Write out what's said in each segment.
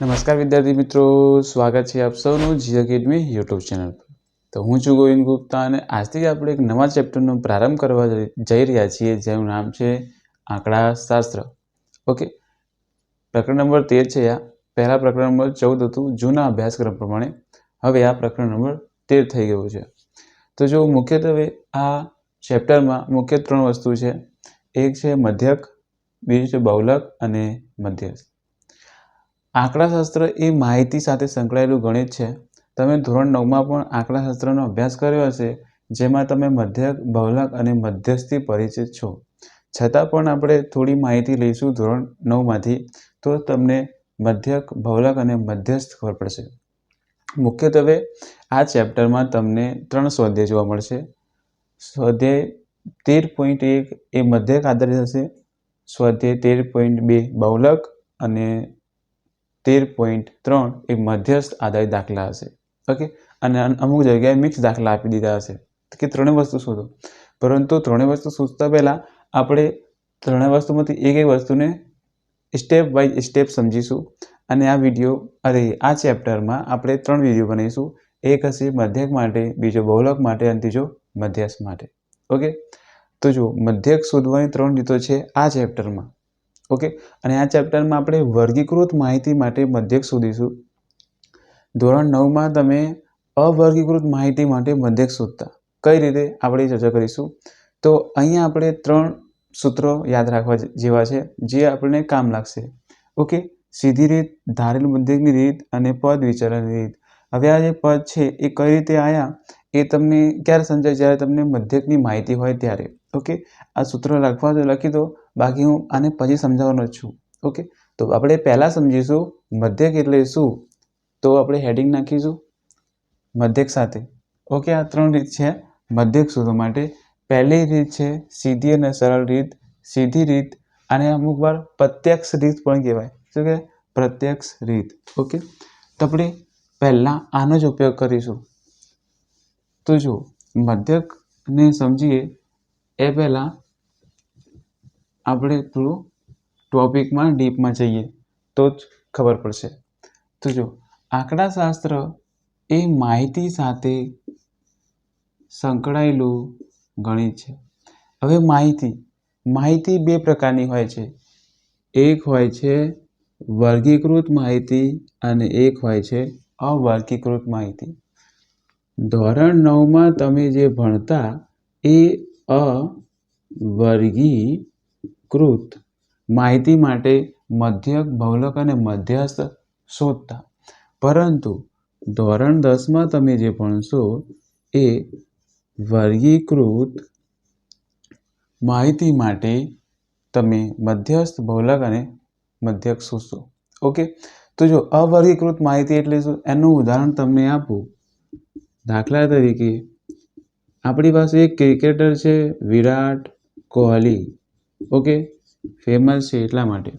નમસ્કાર વિદ્યાર્થી મિત્રો, સ્વાગત છે આપ સૌનું જી એકેડમી યુટ્યુબ ચેનલ પર। તો હું છું ગોવિંદ ગુપ્તા અને આજથી આપણે એક નવા ચેપ્ટરનો પ્રારંભ કરવા જઈ રહ્યા છીએ, જેનું નામ છે આંકડાશાસ્ત્ર। ઓકે, પ્રકરણ નંબર 13 છે। આ પહેલા પ્રકરણ નંબર 14 હતું જૂના અભ્યાસક્રમ પ્રમાણે, હવે આ પ્રકરણ નંબર 13 થઈ ગયું છે। તો જો મુખ્યત્વે આ ચેપ્ટરમાં મુખ્ય 3 વસ્તુ છે। એક છે મધ્યક, બીજું છે બહુલક અને મધ્યસ્થ। આંકડાશાસ્ત્ર એ માહિતી સાથે સંકળાયેલું ગણિત છે। તમે ધોરણ 9માં પણ આંકડાશાસ્ત્રનો અભ્યાસ કર્યો હશે, જેમાં તમે મધ્યક, બહુલક અને મધ્યસ્થથી પરિચિત છો। છતાં પણ આપણે થોડી માહિતી લઈશું ધોરણ 9માંથી, તો તમને મધ્યક, બહુલક અને મધ્યસ્થ ખબર પડશે। મુખ્યત્વે આ ચેપ્ટરમાં તમને 3 સ્વાધ્યાય જોવા મળશે। સ્વાધ્યાય 13.1 એ મધ્યક આધારિત હશે, સ્વાધ્યાય 13.2 બહુલક અને 13.3 એ મધ્યસ્થ આધારિત દાખલા હશે। ઓકે, અને અમુક જગ્યાએ મિક્સ દાખલા આપી દીધા હશે કે ત્રણેય વસ્તુ શોધો, પરંતુ ત્રણેય વસ્તુ શોધતા પહેલાં આપણે ત્રણેય વસ્તુમાંથી એક વસ્તુને સ્ટેપ બાય સ્ટેપ સમજીશું। અને આ ચેપ્ટરમાં આપણે 3 વિડીયો બનાવીશું। એક હશે મધ્યક માટે, બીજો બહુલક માટે અને ત્રીજો મધ્યસ્થ માટે। ઓકે, તો જો મધ્યક શોધવાની 3 રીતો છે આ ચેપ્ટરમાં। ઓકે, અને આ ચેપ્ટરમાં આપણે વર્ગીકૃત માહિતી માટે મધ્યક શોધીશું। ધોરણ 9માં તમે અવર્ગીકૃત માહિતી માટે મધ્યક શોધતા કઈ રીતે આપણે ચર્ચા કરીશું। તો અહીંયા આપણે 3 સૂત્રો યાદ રાખવા જેવા છે, જે આપણને કામ લાગશે। ઓકે, સીધી રીત, ધારેલ મધ્યકની રીત અને પદ વિચારવાની રીત। હવે આ જે પદ છે એ કઈ રીતે આવ્યા એ તમને ક્યારે સમજાય, જ્યારે તમને મધ્યકની માહિતી હોય ત્યારે। ઓકે, આ સૂત્ર લખવા તો લખી દો, બાકી હું આને પછી સમજાવવાનો જ છું। ઓકે, તો આપણે પહેલાં સમજીશું મધ્યક એટલે શું। તો આપણે હેડિંગ નાખીશું મધ્યક સાથે। ઓકે, આ 3 રીત છે મધ્યક શોધવા માટે। પહેલી રીત છે સીધી અને સરળ રીત। સીધી રીત અને અમુક વાર પ્રત્યક્ષ રીત પણ કહેવાય। શું કહેવાય? પ્રત્યક્ષ રીત। ઓકે, તો આપણે પહેલાં આનો જ ઉપયોગ કરીશું। તો જો મધ્યકને સમજીએ એ પહેલાં આપણે થોડું ટોપિકમાં ડીપમાં જઈએ તો જ ખબર પડશે। તો જો આંકડાશાસ્ત્ર એ માહિતી સાથે સંકળાયેલું ગણિત છે। હવે માહિતી 2 પ્રકારની હોય છે। એક હોય છે વર્ગીકૃત માહિતી અને એક હોય છે અવર્ગીકૃત માહિતી। ધોરણ 9માં તમે જે ભણતા એ અવર્ગીકૃત માહિતી માટે મધ્યક, બહુલક અને મધ્યસ્થ શોધતા, પરંતુ ધોરણ 10માં તમે જે ભણશો એ વર્ગીકૃત માહિતી માટે તમે મધ્યસ્થ, બહુલક અને મધ્યક શોધશો। ઓકે, તો જો અવર્ગીકૃત માહિતી એટલે શું, એનું ઉદાહરણ તમને આપું। દાખલા તરીકે આપણી પાસે એક ક્રિકેટર છે વિરાટ કોહલી। ઓકે, ફેમસ છે એટલા માટે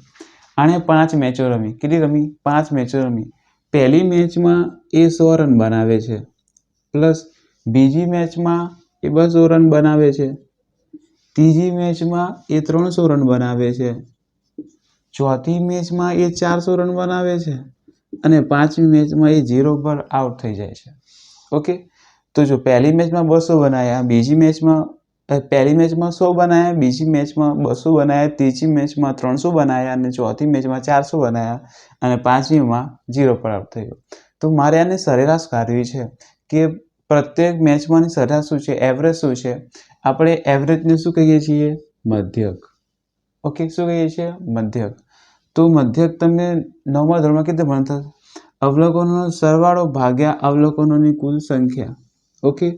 આણે 5 મેચો રમી। કેટલી રમી? 5 મેચો રમી। પહેલી મેચમાં એ 100 રન બનાવે છે, પ્લસ બીજી મેચમાં એ 200 રન બનાવે છે, ત્રીજી મેચમાં એ 300 રન બનાવે છે, ચોથી મેચમાં એ 400 રન બનાવે છે અને 5મી મેચમાં એ 0 પર આઉટ થઈ જાય છે। ઓકે, તો જો પહેલી મેચમાં 200 બનાવ્યા, પહેલી મેચમાં 100 બનાવ્યા, બીજી મેચમાં 200 બનાવ્યા, ત્રીજી મેચમાં 300 બનાવ્યા અને ચોથી મેચમાં 400 બનાવ્યા અને 5મીમાં 0 પર આઉટ થઈ ગયો। તો મારે આને સરેરાશ કાઢવી છે કે પ્રત્યેક મેચમાંની સરેરાશ શું છે, એવરેજ શું છે। આપણે એવરેજને શું કહીએ છીએ? મધ્યક। ઓકે, શું કહીએ છીએ? મધ્યક। તો મધ્યક તમને 9મા ધોરણમાં કેવી રીતે ભણતા? અવલોકનોનો સરવાળો ભાગ્યા અવલોકનોની કુલ સંખ્યા। ઓકે,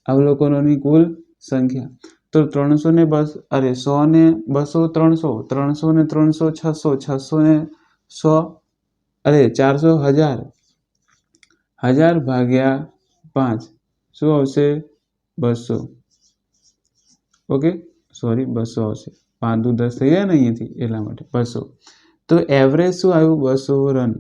અવલોકનોની કુલ સંખ્યા। તો 100 ને 200, 300, 300 ને 300 600, 600 ને 100, 400 1000, 1000 ભાગ્યા 5 શું આવશે? 200। ઓકે, સોરી 200 આવશે, 5 દુ 10 થઈ જાય ને અહીંયાથી, એટલા માટે 200। તો એવરેજ શું આવ્યું? 200 રન।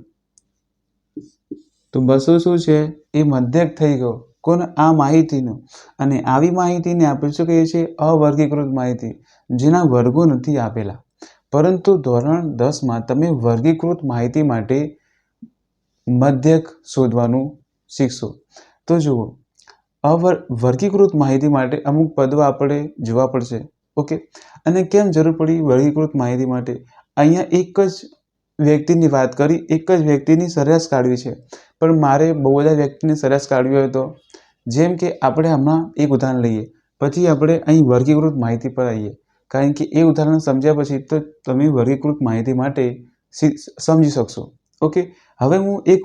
તો 200 શું છે? એ મધ્યક થઈ ગયો। કોણ? આ માહિતીનો। અને આવી માહિતીને આપણે શું કહીએ છીએ? અવર્ગીકૃત માહિતી, જેના વર્ગો નથી આપેલા। પરંતુ ધોરણ 10માં તમે વર્ગીકૃત માહિતી માટે મધ્યક શોધવાનું શીખશો. તો જુઓ, વર્ગીકૃત માહિતી માટે અમુક પદો આપણે જોવા પડશે. ઓકે, અને કેમ જરૂર પડી વર્ગીકૃત માહિતી માટે? અહીંયા એક જ વ્યક્તિની વાત કરી, એક જ વ્યક્તિની સરેરાશ કાઢવી છે, પણ મારે બહુ બધા વ્યક્તિની સરેરાશ કાઢવી હોય તો, જેમ કે આપણે હમણાં એક ઉદાહરણ લઈએ, પછી આપણે અહીં વર્ગીકૃત માહિતી પર આવીએ, કારણ કે એ ઉદાહરણ સમજ્યા પછી તો તમે વર્ગીકૃત માહિતી માટે સમજી શકશો. ઓકે, હવે હું એક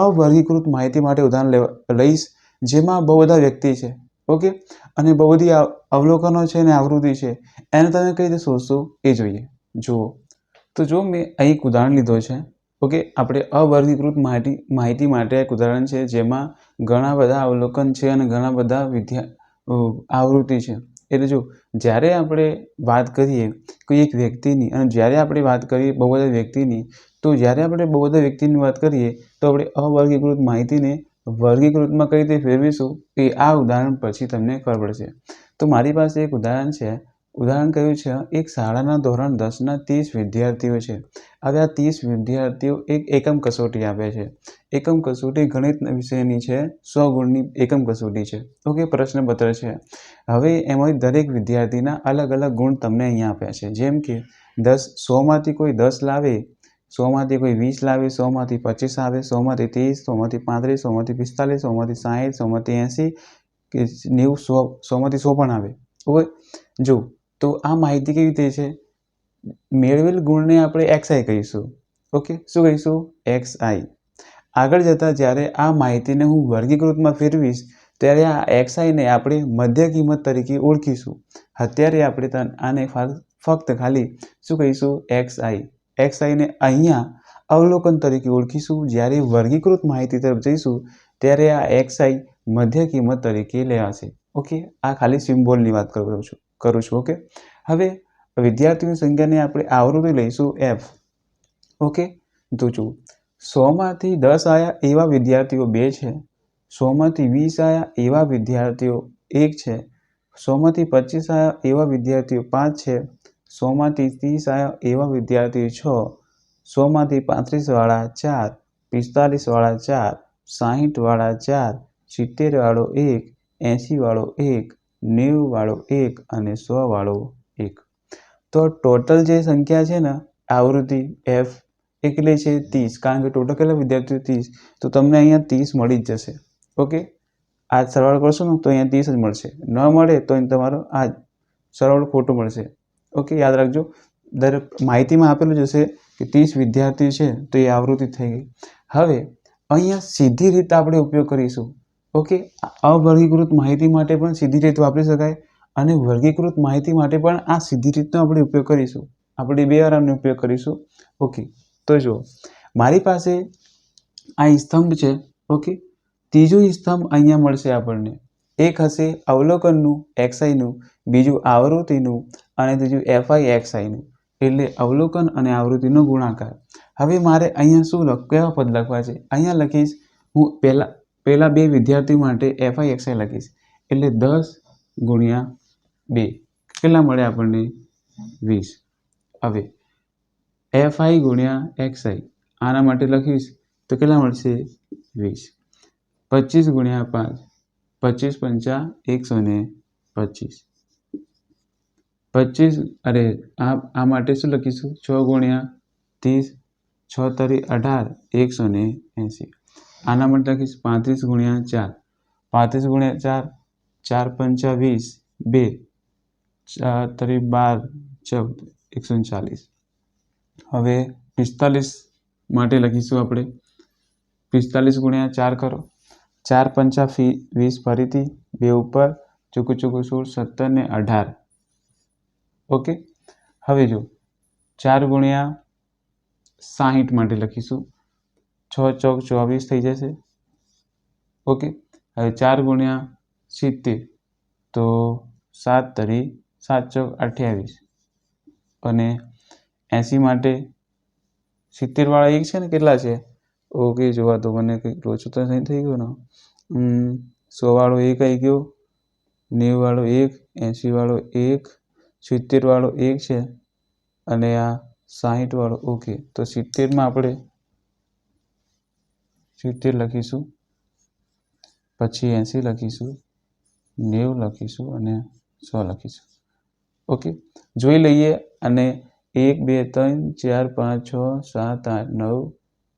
અવર્ગીકૃત માહિતી માટે ઉદાહરણ લઈશ, જેમાં બહુ બધા વ્યક્તિ છે. ઓકે, અને બહુ બધી અવલોકનો છે અને આવૃત્તિ છે. એને તમે કઈ રીતે શોધશો એ જોઈએ. જુઓ, તો જો મેં અહીં એક ઉદાહરણ લીધો છે. ઓકે, આપણે અવર્ગીકૃત માહિતી માટે એક ઉદાહરણ છે, જેમાં ઘણા બધા અવલોકન છે અને ઘણા બધા આવૃત્તિ છે. એટલે જો, જ્યારે આપણે વાત કરીએ કોઈ એક વ્યક્તિની, અને જ્યારે આપણે વાત કરીએ બહુ બધા વ્યક્તિની, તો જ્યારે આપણે બહુ બધા વ્યક્તિની વાત કરીએ તો આપણે અવર્ગીકૃત માહિતીને વર્ગીકૃતમાં કઈ રીતે ફેરવીશું એ આ ઉદાહરણ પછી તમને ખબર પડશે. તો મારી પાસે એક ઉદાહરણ છે. ઉદાહરણ કયું છે? એક શાળાના ધોરણ 10ના 30 વિદ્યાર્થીઓ છે. હવે આ 30 વિદ્યાર્થીઓ એક એકમ કસોટી આપે છે. એકમ કસોટી ગણિત વિષયની છે, 100 ગુણની એકમ કસોટી છે. ઓકે, પ્રશ્નપત્ર છે. હવે એમાં દરેક વિદ્યાર્થીના અલગ અલગ ગુણ તમને અહીંયા આપ્યા છે. જેમ કે 100માંથી કોઈ 10 લાવે, 100માંથી કોઈ 20 લાવે, 100માંથી 25 આવે, 100માંથી 30, 100માંથી 35, 100માંથી 45, 100માંથી 60, 100માંથી 80 કે 90, 100માંથી 100 પણ આવે. ઓકે, જો, તો આ માહિતી કેવી રીતે છે? મેળવેલ ગુણને આપણે XI કહીશું. ઓકે, શું કહીશું? XI. આગળ જતાં જ્યારે આ માહિતીને હું વર્ગીકૃતમાં ફેરવીશ, ત્યારે આ XI ને આપણે મધ્ય કિંમત તરીકે ઓળખીશું. અત્યારે આપણે આને ફક્ત ખાલી શું કહીશું? XI. XI ને અહીંયા અવલોકન તરીકે ઓળખીશું. જ્યારે વર્ગીકૃત માહિતી તરફ જઈશું ત્યારે આ XI મધ્ય કિંમત તરીકે લેવાશે. ઓકે, આ ખાલી સિમ્બોલની વાત કરું છું. ઓકે, હવે વિદ્યાર્થીઓની સંખ્યાને આપણે આવૃત્તિ લઈશું F. ઓકે, તો જુઓ, 100માંથી 10 આવ્યા એવા વિદ્યાર્થીઓ 2 છે, 100માંથી 20 આવ્યા એવા વિદ્યાર્થીઓ 1 છે, 100માંથી 25 આવ્યા એવા વિદ્યાર્થીઓ 5 છે, 100માંથી 30 આવ્યા એવા વિદ્યાર્થીઓ 6, 100માંથી 35 વાળા 4, 45 વાળા 4, 60 વાળા 4, 70 વાળો 1, 80 વાળો 1, 90 વાળો 1 અને 100 વાળો 1. તો ટોટલ જે સંખ્યા છે ને આવૃત્તિ F એ કેટલી છે? 30. કારણ કે ટોટલ કેટલા વિદ્યાર્થીઓ? 30. તો તમને અહીંયા 30 મળી જ જશે. ઓકે, આ સરવાળો કરશો ને તો અહીંયા 30 જ મળશે. ન મળે તો તમારો આ સરવાળો ખોટો મળશે. ઓકે, યાદ રાખજો, દરેક માહિતીમાં આપેલું જ હશે કે 30 વિદ્યાર્થીઓ છે તો એ આવૃત્તિ થઈ ગઈ. હવે અહીંયા સીધી રીતે આપણે ઉપયોગ કરીશું. ઓકે, અવર્ગીકૃત માહિતી માટે પણ સીધી રીતે વાપરી શકાય અને વર્ગીકૃત માહિતી માટે પણ આ સીધી રીતનો આપણે ઉપયોગ કરીશું. આપણે બે આરામનો ઉપયોગ કરીશું. ઓકે, તો જુઓ, મારી પાસે આ સ્તંભ છે. ઓકે, ત્રીજો સ્તંભ અહીંયા મળશે આપણને. એક હશે અવલોકનનું XIનું, બીજું આવૃત્તિનું અને ત્રીજું FI/XIનું. એટલે અવલોકન અને આવૃત્તિનો ગુણાકાર. હવે મારે અહીંયા શું કેવા પદ લખવા છે? અહીંયા લખીશ હું પહેલા બે વિદ્યાર્થીઓ માટે FI/XI લખીશ. એટલે 10 ગુણ્યા 2 કેટલા મળે આપણને? 20. હવે FI ગુણ્યા XI આના માટે લખીશ તો કેટલા મળશે? 20. 25 ગુણ્યા 5, 25 પંચા 125. 25 આ માટે શું લખીશું? 6 ગુણ્યા 30, 6 તરી 18, 180. આના માટે લખીશ 35 ગુણ્યા 4, 35 ગુણ્યા 4, 4 પંચા 20, 2, 4 તરી 12, 14, 140. હવે 45 માટે લખીશું આપણે 45 ગુણ્યા 4 કરો, 4 પંચા 20, ફરીથી 2 ઉપર, ચોખ્ખું 16, 17 ને 18. ઓકે, હવે જો 4 ગુણ્યા 60 માટે લખીશું, 6 ચોક 24 થઈ જશે. ઓકે, હવે 4 ગુણ્યા 70 તો 7 તરી 7 ચોક 28 અને 80 માટે 70 વાળા 1 છે ને કેટલા છે? ઓકે, જોવા તો મને કંઈક ઓછું તો નહીં થઈ ગયું ને. 100 વાળો 1 આવી ગયો, 90 વાળો 1, 80 વાળો 1, 70 વાળો 1 છે અને આ 60 વાળો ઓકે. તો 70 માં આપણે 70 લખીશું, પછી 80 લખીશું, 90 લખીશું અને 100 લખીશું. ઓકે, જોઈ લઈએ. અને 1 2 3 4 5 6 7 8 9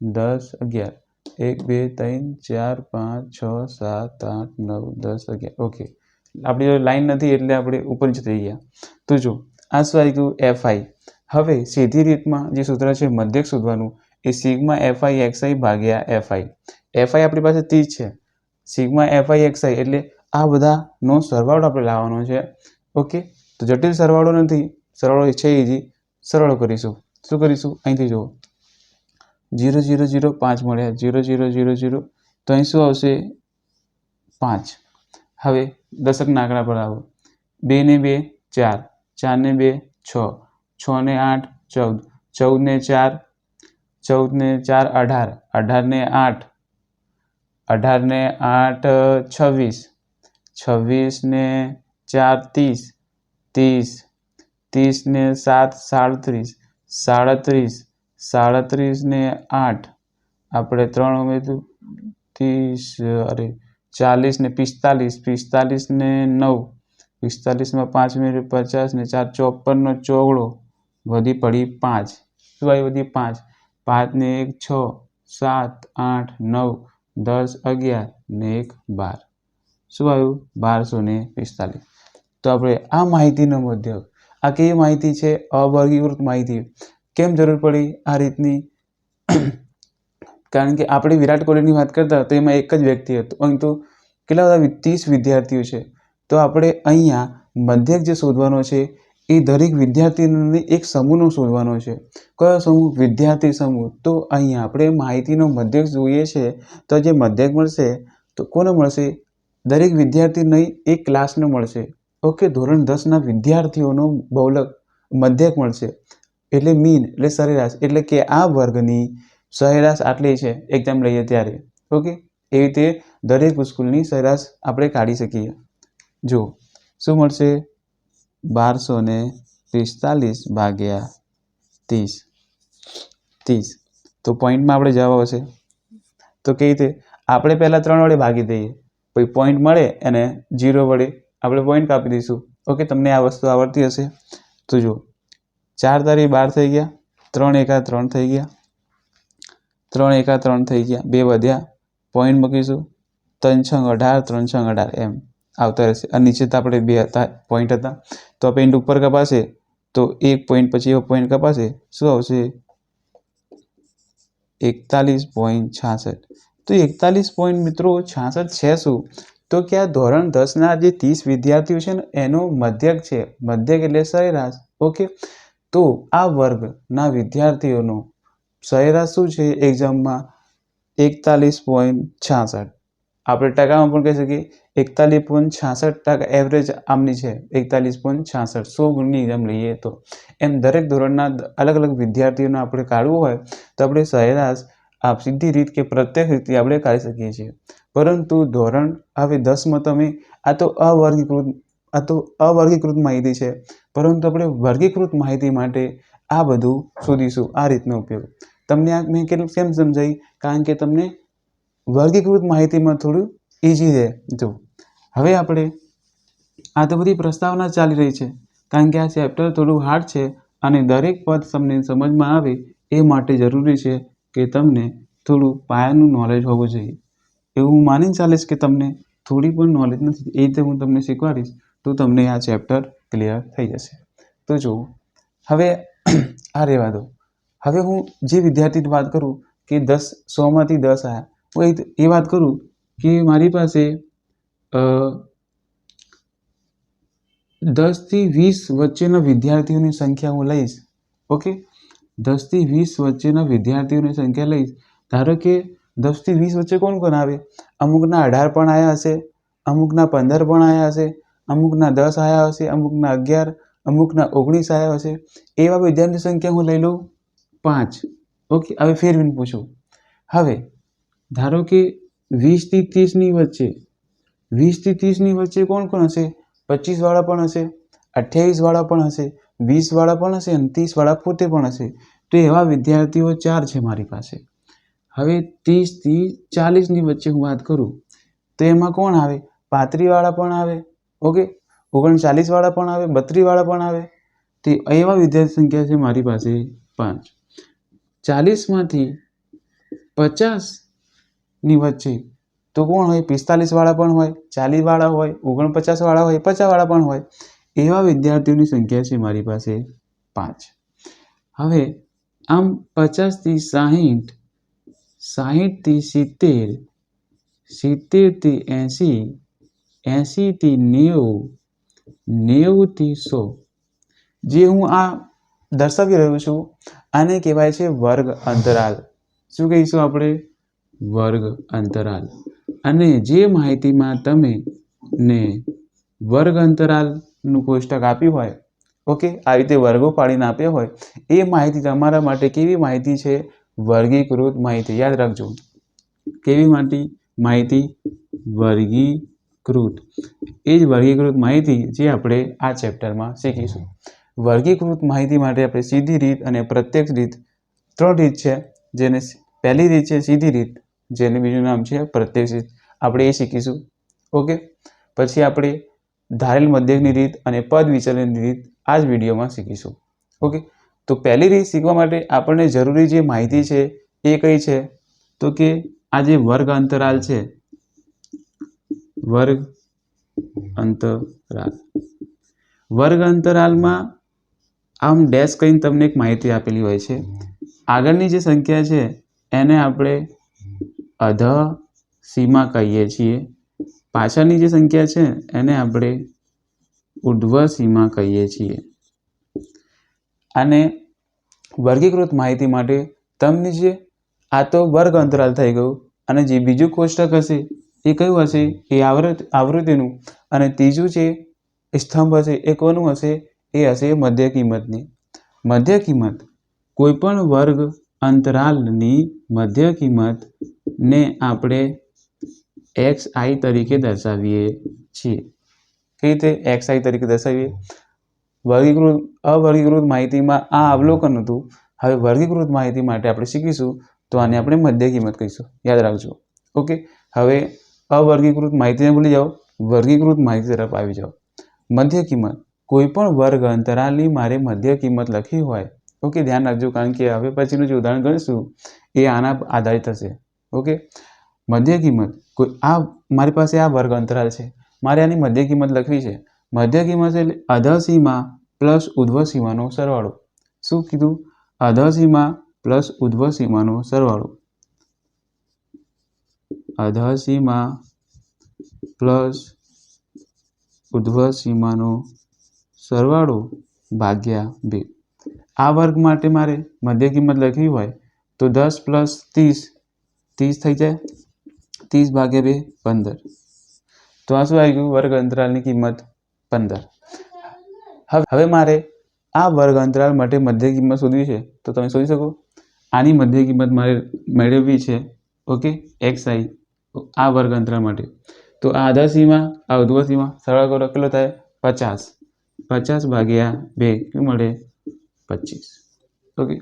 10 11. 1 2 3 4 5 6 7 8 9 10 11. ઓકે, આપણી જોડે લાઈન નથી એટલે આપણે ઉપર નીચે થઈ ગયા. તો જો આ શું આવી ગયું? એફઆઈ. હવે સીધી રીતમાં જે સૂત્ર છે મધ્યક શોધવાનું એ સિગ્મા એફઆઈ એક્સઆઈ ભાગ્યા એફઆઈ. એફઆઈ આપણી પાસે 30 છે, સિગ્મા એફઆઈ એક્સઆઈ એટલે આ બધાનો સરવાળો આપણે લાવવાનો છે. ઓકે, તો જટિલ સરવાળો નથી, સરવાળો છે ઇઝી. સરવાળો કરીશું. શું કરીશું? અહીંથી જુઓ, 0 0 0 5 મળ્યા, 0 0 0 0. તો અહીં શું આવશે? 5. હવે દશકના આંકડા પર આવો. 2 ને 2 4, 4 ને 2 6, 6 ને 8 14, 14 ને 4 14 ને 4 18, 18 ને 8 18 ને 8 26, 26 ને 4 30, 30 30 ને 7 37, 37 37 ને 8 આપણે 3 ઉમેર્યું 30 અરે 40 ને 45, 45 ને 9 45 માં 5 ઉમેર્યું 50 ને 4 54 નો ચોગડો વધી પડી 5. શું આવી વધી? 5. 5 ને 1 6 7 8 9 10 11 ને 1 12. શું આવ્યું? 1245. તો આપણે આ માહિતીનો મધ્યક, આ કેવી માહિતી છે? અવર્ગીકૃત માહિતી. કેમ જરૂર પડી આ રીતની? કારણ કે આપણે વિરાટ કોહલીની વાત કરતા તો એમાં એક જ વ્યક્તિ હતો, અહીં તો કેટલા બધા 30 વિદ્યાર્થીઓ છે. તો આપણે અહીંયા મધ્યક જે શોધવાનો છે એ દરેક વિદ્યાર્થીની એક સમૂહનો શોધવાનો છે. કયો સમૂહ? વિદ્યાર્થી સમૂહ. તો અહીંયા આપણે માહિતીનો મધ્યક જોઈએ છે, તો જે મધ્યક મળશે તો કોને મળશે? દરેક વિદ્યાર્થી નહીં, એક ક્લાસને મળશે. ઓકે, ધોરણ 10ના વિદ્યાર્થીઓનો બહુલક મધ્યક મળશે. એટલે મીન એટલે સરેરાશ, એટલે કે આ વર્ગની સરેરાશ આટલી છે એક્ઝામ લઈએ ત્યારે. ઓકે, એવી રીતે દરેક સ્કૂલની સરેરાશ આપણે કાઢી શકીએ. જો શું મળશે? 1245 ભાગ્યા 30. તો પોઈન્ટમાં આપણે જવાબ આવશે. તો કેવી રીતે? આપણે પહેલાં 3 વડે ભાગી દઈએ, પછી પોઈન્ટ મળે અને 0 વડે આપણે પોઈન્ટ કાપી દઈશું. ઓકે, તમને આ વસ્તુ આવડતી હશે. તો જો 4 તારી 12 થઈ ગયા, 3 એકા 3 થઈ ગયા, 3 એકા 3 થઈ ગયા, 2 વધ્યા, પોઈન્ટ મૂકીશું. 3 છંગ 18, 3 છંગ 18 એમ આવતા રહેશે. અને નીચે તો આપણે 2 હતા પોઈન્ટ હતા, તો પોઈન્ટ ઉપર કપાશે તો 1 પોઈન્ટ પછી એવો પોઈન્ટ કપાશે. શું આવશે? 41.66. તો 41 મિત્રો 66 છે શું? તો કે આ ધોરણ 10ના જે 30 વિદ્યાર્થીઓ છે ને એનો મધ્યક છે. મધ્યક એટલે સરેરાશ. ઓકે, તો આ વર્ગના વિદ્યાર્થીઓનો સરેરાશ શું છે એક્ઝામમાં? 41.66. આપણે ટકામાં પણ કહી શકીએ 41.66% એવરેજ આમની છે. 41.66 100 ગુણની એક્ઝામ લઈએ તો. એમ દરેક ધોરણના અલગ અલગ વિદ્યાર્થીઓને આપણે કાઢવું હોય તો આપણે સરેરાશ સીધી રીત કે પ્રત્યક્ષ રીતે આપણે કાઢી શકીએ છીએ. પરંતુ ધોરણ હવે 10માં તમે આ તો અવર્ગીકૃત માહિતી છે, પરંતુ આપણે વર્ગીકૃત માહિતી માટે આ બધું શોધીશું. આ રીતનો ઉપયોગ તમને આ મેં કેમ સમજાવી? કારણ કે તમને વર્ગીકૃત માહિતીમાં થોડું ઇઝી રહે. જો હવે આપણે આ તો બધી પ્રસ્તાવના ચાલી રહી છે, કારણ કે આ ચેપ્ટર થોડું હાર્ડ છે અને દરેક પદ તમને સમજમાં આવે એ માટે જરૂરી છે કે તમને થોડું પાયાનું નોલેજ હોવું જોઈએ. એવું હું માનીને ચાલીશ કે તમને થોડી પણ નોલેજ નથી, એ રીતે હું તમને શીખવાડીશ તો તમને આ ચેપ્ટર ક્લિયર થઈ જશે. તો જો હવે આ રહેવા દો. હવે હું જે વિદ્યાર્થીની વાત કરું કે 100માંથી 10 આવ્યા, હું એ વાત કરું કે મારી પાસે 10 થી 20 વચ્ચેના વિદ્યાર્થીઓની સંખ્યા હું લઈશ. ઓકે, 10 થી 20 વચ્ચેના વિદ્યાર્થીઓની સંખ્યા લઈશ. ધારો કે 10 થી 20 વચ્ચે કોણ કોણ આવે? અમુકના 18 પણ આવ્યા હશે, અમુકના 15 પણ આવ્યા હશે, અમુકના 10 આવ્યા હશે, અમુકના 11, અમુકના 19 આવ્યા હશે. એવા વિદ્યાર્થીની સંખ્યા હું લઈ લઉં 5. ઓકે, હવે ફેરવીને પૂછું. હવે ધારો કે 20 થી 30ની વચ્ચે 20 થી 30ની વચ્ચે કોણ કોણ હશે? 25 વાળા પણ હશે, 28 વાળા પણ હશે, 20 વાળા પણ હશે અને 30 વાળા પોતે પણ હશે. તો એવા વિદ્યાર્થીઓ 4 છે મારી પાસે. હવે 30 થી 40ની વચ્ચે હું વાત કરું તો એમાં કોણ આવે? 35 વાળા પણ આવે, ઓકે, 39 વાળા પણ આવે, 32 વાળા પણ આવે. તે એવા વિદ્યાર્થી સંખ્યા છે મારી પાસે 5. 40માંથી 50ની વચ્ચે તો કોણ હોય? 45 વાળા પણ હોય, 40 વાળા હોય, 49 વાળા હોય, 50 વાળા પણ હોય. એવા વિદ્યાર્થીઓની સંખ્યા છે મારી પાસે 5. હવે આમ 50 થી 60, 60 થી 70, 70 થી 80, 80 થી 90, 90 થી 100. જે હું આ દર્શાવી રહ્યો છું આને કહેવાય છે વર્ગ અંતરાલ. શું કહીશું આપણે? વર્ગ અંતરાલ. અને જે માહિતીમાં તમે ને વર્ગ અંતરાલનું કોષ્ટક આપ્યું હોય, ઓકે, આ રીતે વર્ગો પાડીને આપ્યા હોય, એ માહિતી તમારા માટે કેવી માહિતી છે? વર્ગીકૃત માહિતી. યાદ રાખજો, કેવી માહિતી? વર્ગીકૃત. એ જ વર્ગીકૃત માહિતી જે આપણે આ ચેપ્ટરમાં શીખીશું. વર્ગીકૃત માહિતી માટે આપણે સીધી રીત અને પ્રત્યક્ષ રીત, 3 રીત છે. જેને પહેલી રીત છે સીધી રીત, જેનું બીજું નામ છે પ્રત્યક્ષ રીત. આપણે એ શીખીશું, ઓકે. પછી આપણે ધારેલ મધ્યકની રીત અને પદ વિચલનની રીત આ જ વિડીયોમાં શીખીશું, ઓકે. તો પહેલી રીત શીખવા માટે આપણને જરૂરી જે માહિતી છે એ કઈ છે? તો કે આ જે વર્ગ અંતરાલ છે, વર્ગ અંતરાલ. વર્ગ અંતરાલમાં આમ ડેશ કરીને તમને એક માહિતી આપેલી હોય છે. આગળની જે સંખ્યા છે એને આપણે અધઃ સીમા કહીએ છીએ. પાછળની જે સંખ્યા છે એને આપણે ઉર્ધ્વ સીમા કહીએ છીએ. અને વર્ગીકૃત માહિતી માટે તમને જે આ તો વર્ગ અંતરાલ થઈ ગયું, અને જે બીજું કોષ્ટક હશે એ કયું હશે? એ આવૃત્તિનું. અને ત્રીજું જે સ્તંભ હશે એ કોનું હશે? એ હશે મધ્ય કિંમતની. મધ્ય કિંમત, કોઈપણ વર્ગ અંતરાલની મધ્ય કિંમતને આપણે xi તરીકે દર્શાવીએ છીએ. કઈ રીતે xi તરીકે દર્શાવીએ? અવર્ગીકૃત માહિતીમાં આ અવલોકન હતું. હવે વર્ગીકૃત માહિતી માટે આપણે શીખીશું તો આને આપણે મધ્ય કિંમત કહીશું. યાદ રાખજો, ઓકે. હવે અવર્ગીકૃત માહિતીને ભૂલી જાઓ, વર્ગીકૃત માહિતી તરફ આવી જાઓ. મધ્ય કિંમત, કોઈપણ વર્ગ અંતરાલની મારે મધ્ય કિંમત લખી હોય, ઓકે, ધ્યાન રાખજો, કારણ કે હવે પછીનું જે ઉદાહરણ ગણીશું એ આના આધારિત હશે, ઓકે. મધ્ય કિંમત, આ મારી પાસે આ વર્ગ અંતરાલ છે, મારે આની મધ્ય કિંમત લખવી છે. મધ્ય કિંમત એટલે અધઃ સીમા પ્લસ ઉર્ધ્વ સીમાનો સરવાળો. શું કીધું? અધઃ સીમા પ્લસ ઉર્ધ્વ સીમાનો સરવાળો. અધઃ સીમા પ્લસ ઉર્ધ્વ સીમાનો સરવાળો ભાગ્યા 2. આ વર્ગ માટે મારે મધ્ય કિંમત લખવી હોય તો 10 પ્લસ 30, 30 થઈ જાય, 30 ભાગ્યા 2 15. તો આ શું આવી ગયું? વર્ગ અંતરાલની કિંમત 15. હવે મારે આ વર્ગ અંતરાલ માટે મધ્ય કિંમત શોધવી છે તો તમે શોધી શકો. આની મધ્ય કિંમત મારે મેળવવી છે, ઓકે, xi, આ વર્ગ અંતરાલ માટે. તો આ અધઃ સીમા, આ ઉર્ધ્વ સીમા, સરળ કરો, કેટલો થાય? 50. 50 ભાગ્યા 2 શું મળે? 25, ઓકે.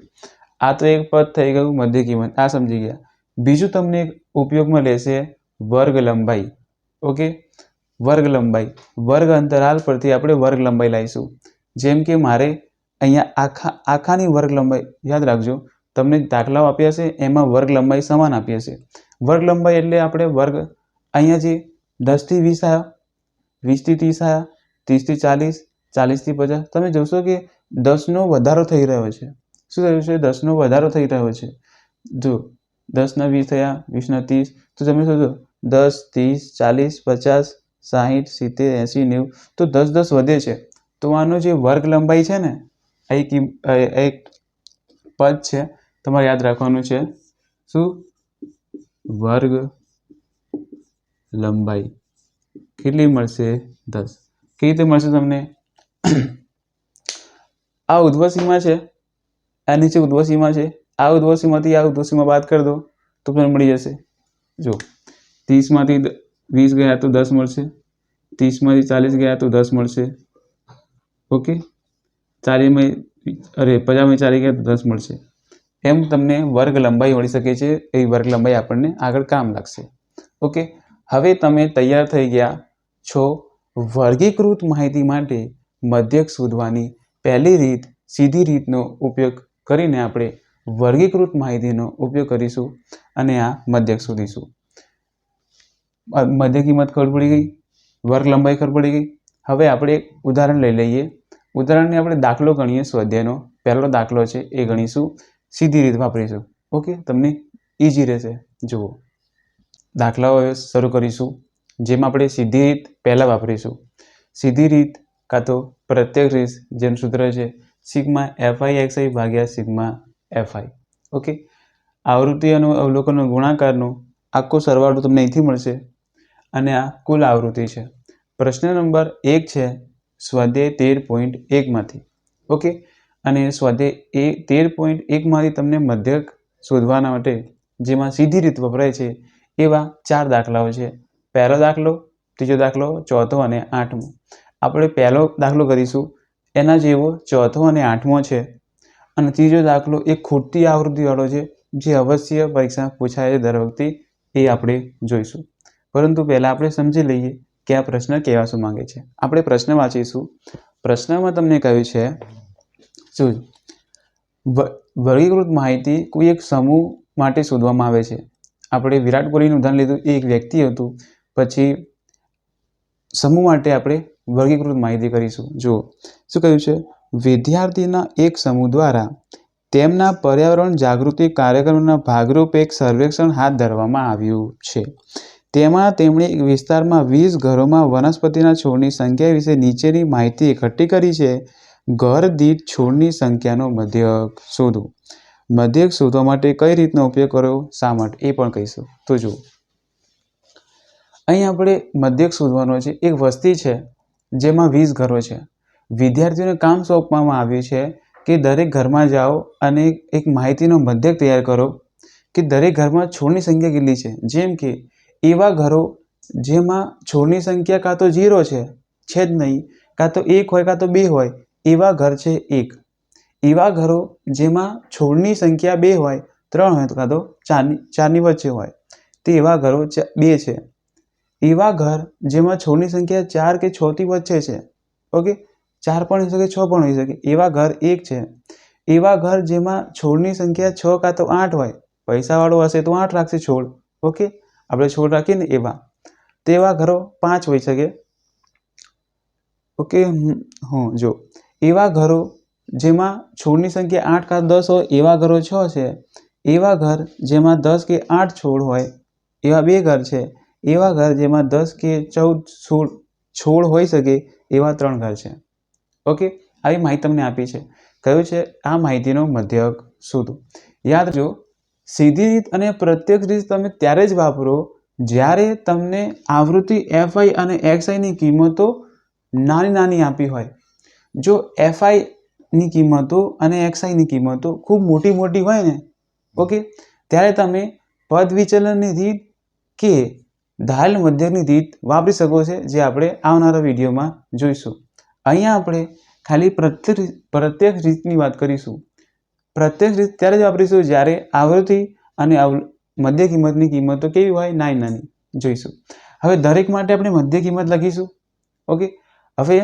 આ તો એક પદ થઈ ગયું મધ્ય કિંમત, આ સમજી ગયા. બીજું તમને ઉપયોગમાં લેશે વર્ગ લંબાઈ, ઓકે. વર્ગ લંબાઈ, વર્ગ અંતરાલ પરથી આપણે વર્ગ લંબાઈ લાવીશું. જેમ કે મારે અહીંયા આખાની વર્ગ લંબાઈ, યાદ રાખજો, તમને દાખલાઓ આપ્યા છે એમાં વર્ગ લંબાઈ સમાન આપી હશે. વર્ગ લંબાઈ એટલે આપણે વર્ગ, અહીંયા જે 10 થી 20 આવ્યા, 20 થી 30 આવ્યા, 30 થી 40, 40 થી 50, તમે જોશો કે 10નો વધારો થઈ રહ્યો છે. શું થયું છે? 10નો વધારો થઈ રહ્યો છે. જો 10ના 20 થયા, 20ના 30, તો તમે શોધો 10, 30, 40, 50, 60, 70, 80, 90, તો 10 10 વધે છે. તો આનો જે વર્ગ લંબાઈ છે ને, એક પદ છે, તમારે યાદ રાખવાનું છે. શું? વર્ગ લંબાઈ કેટલી મળશે? 10. કેવી રીતે મળશે તમને? આ ઉર્ધ્વ સીમા છે, આ નીચે ઉર્ધ્વ સીમા છે, આ ઉર્ધ્વ સીમાથી આ ઉર્ધ્વ સીમા બાદ કરી દો તો તમને મળી જશે. જો 30માંથી 20 ગયા તો 10 મળશે, 30માંથી 40 ગયા તો 10 મળશે, ઓકે. 40 50 4 ગયા તો 10 મળશે. એમ તમને વર્ગ લંબાઈ મળી શકે છે. એ વર્ગ લંબાઈ આપણને આગળ કામ લાગશે. ઓકે, હવે તમે તૈયાર થઈ ગયા છો વર્ગીકૃત માહિતી માટે મધ્યક શોધવાની પહેલી રીત, સીધી રીતનો ઉપયોગ કરીને આપણે વર્ગીકૃત માહિતીનો ઉપયોગ કરીશું અને આ મધ્યક શોધીશું. મધ્ય કિંમત ખબર પડી ગઈ, વર્ગ લંબાઈ ખબર પડી ગઈ. હવે આપણે એક ઉદાહરણ લઈ લઈએ. ઉદાહરણને આપણે દાખલો ગણીએ. સ્વાધ્યાયનો પહેલો દાખલો છે એ ગણીશું, સીધી રીત વાપરીશું. ઓકે, તમને ઇઝી રહેશે. જુઓ, દાખલાઓ શરૂ કરીશું, જેમાં આપણે સીધી રીત પહેલાં વાપરીશું. સીધી રીત કાં તો પ્રત્યક્ષ રીત, જેનું સૂત્ર છે સિગ્મા એફઆઈ એક્સઆઈ ભાગ્યા સિગ્મા એફઆઈ. ઓકે, આવૃત્તિ અને અવલોકન ગુણાકારનો આખો સરવાળો તમને અહીંથી મળશે અને આ કુલ આવૃત્તિ છે. પ્રશ્ન નંબર 1 છે સ્વાધ્યાય 13.1માંથી. ઓકે, અને સ્વાધ્યાય 13.1માંથી તમને મધ્યક શોધવાના માટે જેમાં સીધી રીત વપરાય છે એવા 4 દાખલાઓ છે. પહેલો દાખલો, ત્રીજો દાખલો, ચોથો અને 8મો. આપણે પહેલો દાખલો કરીશું, એના જેવો ચોથો અને 8મો છે. અને ત્રીજો દાખલો એક ખૂટતી આવૃત્તિવાળો છે, જે અવશ્ય પરીક્ષા પૂછાય છે દર વખતે, એ આપણે જોઈશું. પરંતુ પહેલાં આપણે સમજી લઈએ કે આ પ્રશ્ન કહેવા શું માંગે છે. આપણે પ્રશ્ન વાંચીશું. પ્રશ્નમાં તમને કહ્યું છે શું, વર્ગીકૃત માહિતી કોઈ એક સમૂહ માટે શોધવામાં આવે છે. આપણે વિરાટ કોહલીનું ઉદાહરણ લીધું, એ એક વ્યક્તિ હતું. પછી સમૂહ માટે આપણે વર્ગીકૃત માહિતી કરીશું. જુઓ શું કહ્યું છે, વિદ્યાર્થીના એક સમૂહ દ્વારા તેમના પર્યાવરણ જાગૃતિ કાર્યક્રમના ભાગરૂપે એક સર્વેક્ષણ હાથ ધરવામાં આવ્યું છે. તેમાં તેમણે એક વિસ્તારમાં 20 ઘરોમાં વનસ્પતિના છોડની સંખ્યા વિશે નીચેની માહિતી એકઠી કરી છે. ઘર દીઠ છોડની સંખ્યાનો મધ્યક શોધો. મધ્યક શોધવા માટે કઈ રીતનો ઉપયોગ કરવો, શા માટે, એ પણ કહીશું. તો જુઓ, અહીં આપણે મધ્યક શોધવાનો છે. એક વસ્તી છે જેમાં 20 ઘરો છે. વિદ્યાર્થીઓને કામ સોંપવામાં આવ્યું છે કે દરેક ઘરમાં જાઓ અને એક માહિતીનો મધ્યક તૈયાર કરો કે દરેક ઘરમાં છોડની સંખ્યા કેટલી છે. જેમ કે એવા ઘરો જેમાં છોડની સંખ્યા કાં તો 0 છે જ નહીં, કાં તો 1 હોય કાં તો 2 હોય, એવા ઘર છે 1. એવા ઘરો જેમાં છોડની સંખ્યા 2 હોય, 3 હોય કાં તો 4ની વચ્ચે હોય, તે એવા ઘરો 2 છે. એવા ઘર જેમાં છોડની સંખ્યા 4 કે 6થી વચ્ચે છે. ઓકે, 4 પણ હોઈ શકે, 6 પણ હોઈ શકે, એવા ઘર 1 છે. એવા ઘર જેમાં છોડની સંખ્યા 6 કાં તો 8 હોય, પૈસાવાળો હશે તો 8 રાખશે છોડ. ઓકે, આપણે છોડ રાખીએ ને એવા, તેવા ઘરો 5 હોઈ શકે. ઓકે, જો એવા ઘરો જેમાં છોડની સંખ્યા 8 કાં 10 હોય, એવા ઘરો 6 છે. એવા ઘર જેમાં 10 કે 8 છોડ હોય, એવા 2 ઘર છે. એવા ઘર જેમાં 10 કે 14 છોડ હોઈ શકે, એવા 3 ઘર છે. ઓકે, આવી માહિતી તમને આપી છે. કહ્યું છે આ માહિતીનો મધ્યક શોધો. યાદ રાખજો, સીધી રીત અને પ્રત્યક્ષ રીત તમે ત્યારે જ વાપરો જ્યારે તમને આવૃત્તિ એફઆઈ અને એક્સઆઈની કિંમતો નાની આપી હોય. જો એફઆઈની કિંમતો અને એક્સઆઈની કિંમતો ખૂબ મોટી હોય ને, ઓકે, ત્યારે તમે પદ વિચલનની રીત કે ધારેલ મધ્યકની રીત વાપરી શકો છો, જે આપણે આવનારા વિડીયોમાં જોઈશું. અહીંયા આપણે ખાલી પ્રત્યક્ષ રીતની વાત કરીશું. પ્રત્યક્ષ રીત ત્યારે જ વાપરીશું જ્યારે આવૃત્તિ અને મધ્ય કિંમતની કિંમતો કેવી હોય, નાની જોઈશું. હવે દરેક માટે આપણે મધ્ય કિંમત લખીશું. ઓકે, હવે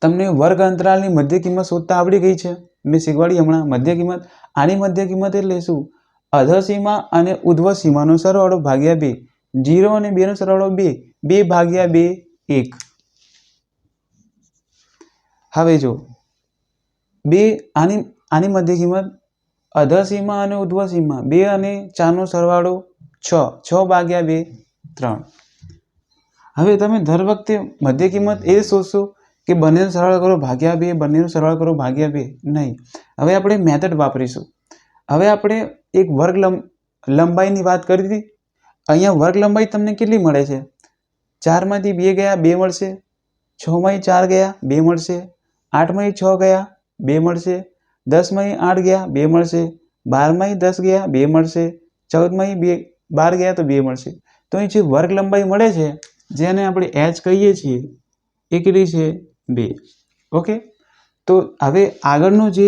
તમને વર્ગ અંતરાલની મધ્ય કિંમત શોધતા આવડી ગઈ છે. મેં શીખવાડી હમણાં મધ્ય કિંમત. આની મધ્ય કિંમત એટલે શું, અધસીમા અને ઉધ્વ સીમાનો સરવાળો ભાગ્યા 2. 0 અને 2નો સરવાળો 2, 2 ભાગ્યા 2 1. હવે જો 2 આની મધ્ય કિંમત, અધસીમા અને ઉધ્વ સીમા 2 અને 4નો સરવાળો 6, 6 ભાગ્યા 2 3. હવે તમે દર વખતે મધ્ય કિંમત એ શોધશો કે બંનેનો સરવાળો કરો ભાગ્યા 2, બંનેનો સરવાળો કરો ભાગ્યા 2, નહીં. હવે આપણે મેથડ વાપરીશું. હવે આપણે એક વર્ગ લંબાઈની વાત કરી હતી. અહીંયા વર્ગ લંબાઈ તમને કેટલી મળે છે, 4માંથી 2 ગયા 2 મળશે, 6માંથી 4 ગયા 2 મળશે, 8માંથી 6 ગયા 2 મળશે, 10માંથી 8 ગયા 2 મળશે, 12માંથી 10 ગયા 2 મળશે, 14માંથી 12 ગયા તો 2 મળશે. તો અહીં જે વર્ગ લંબાઈ મળે છે, જેને આપણે h કહીએ છીએ, એ કેટલી છે 2. ઓકે, તો હવે આગળનો જે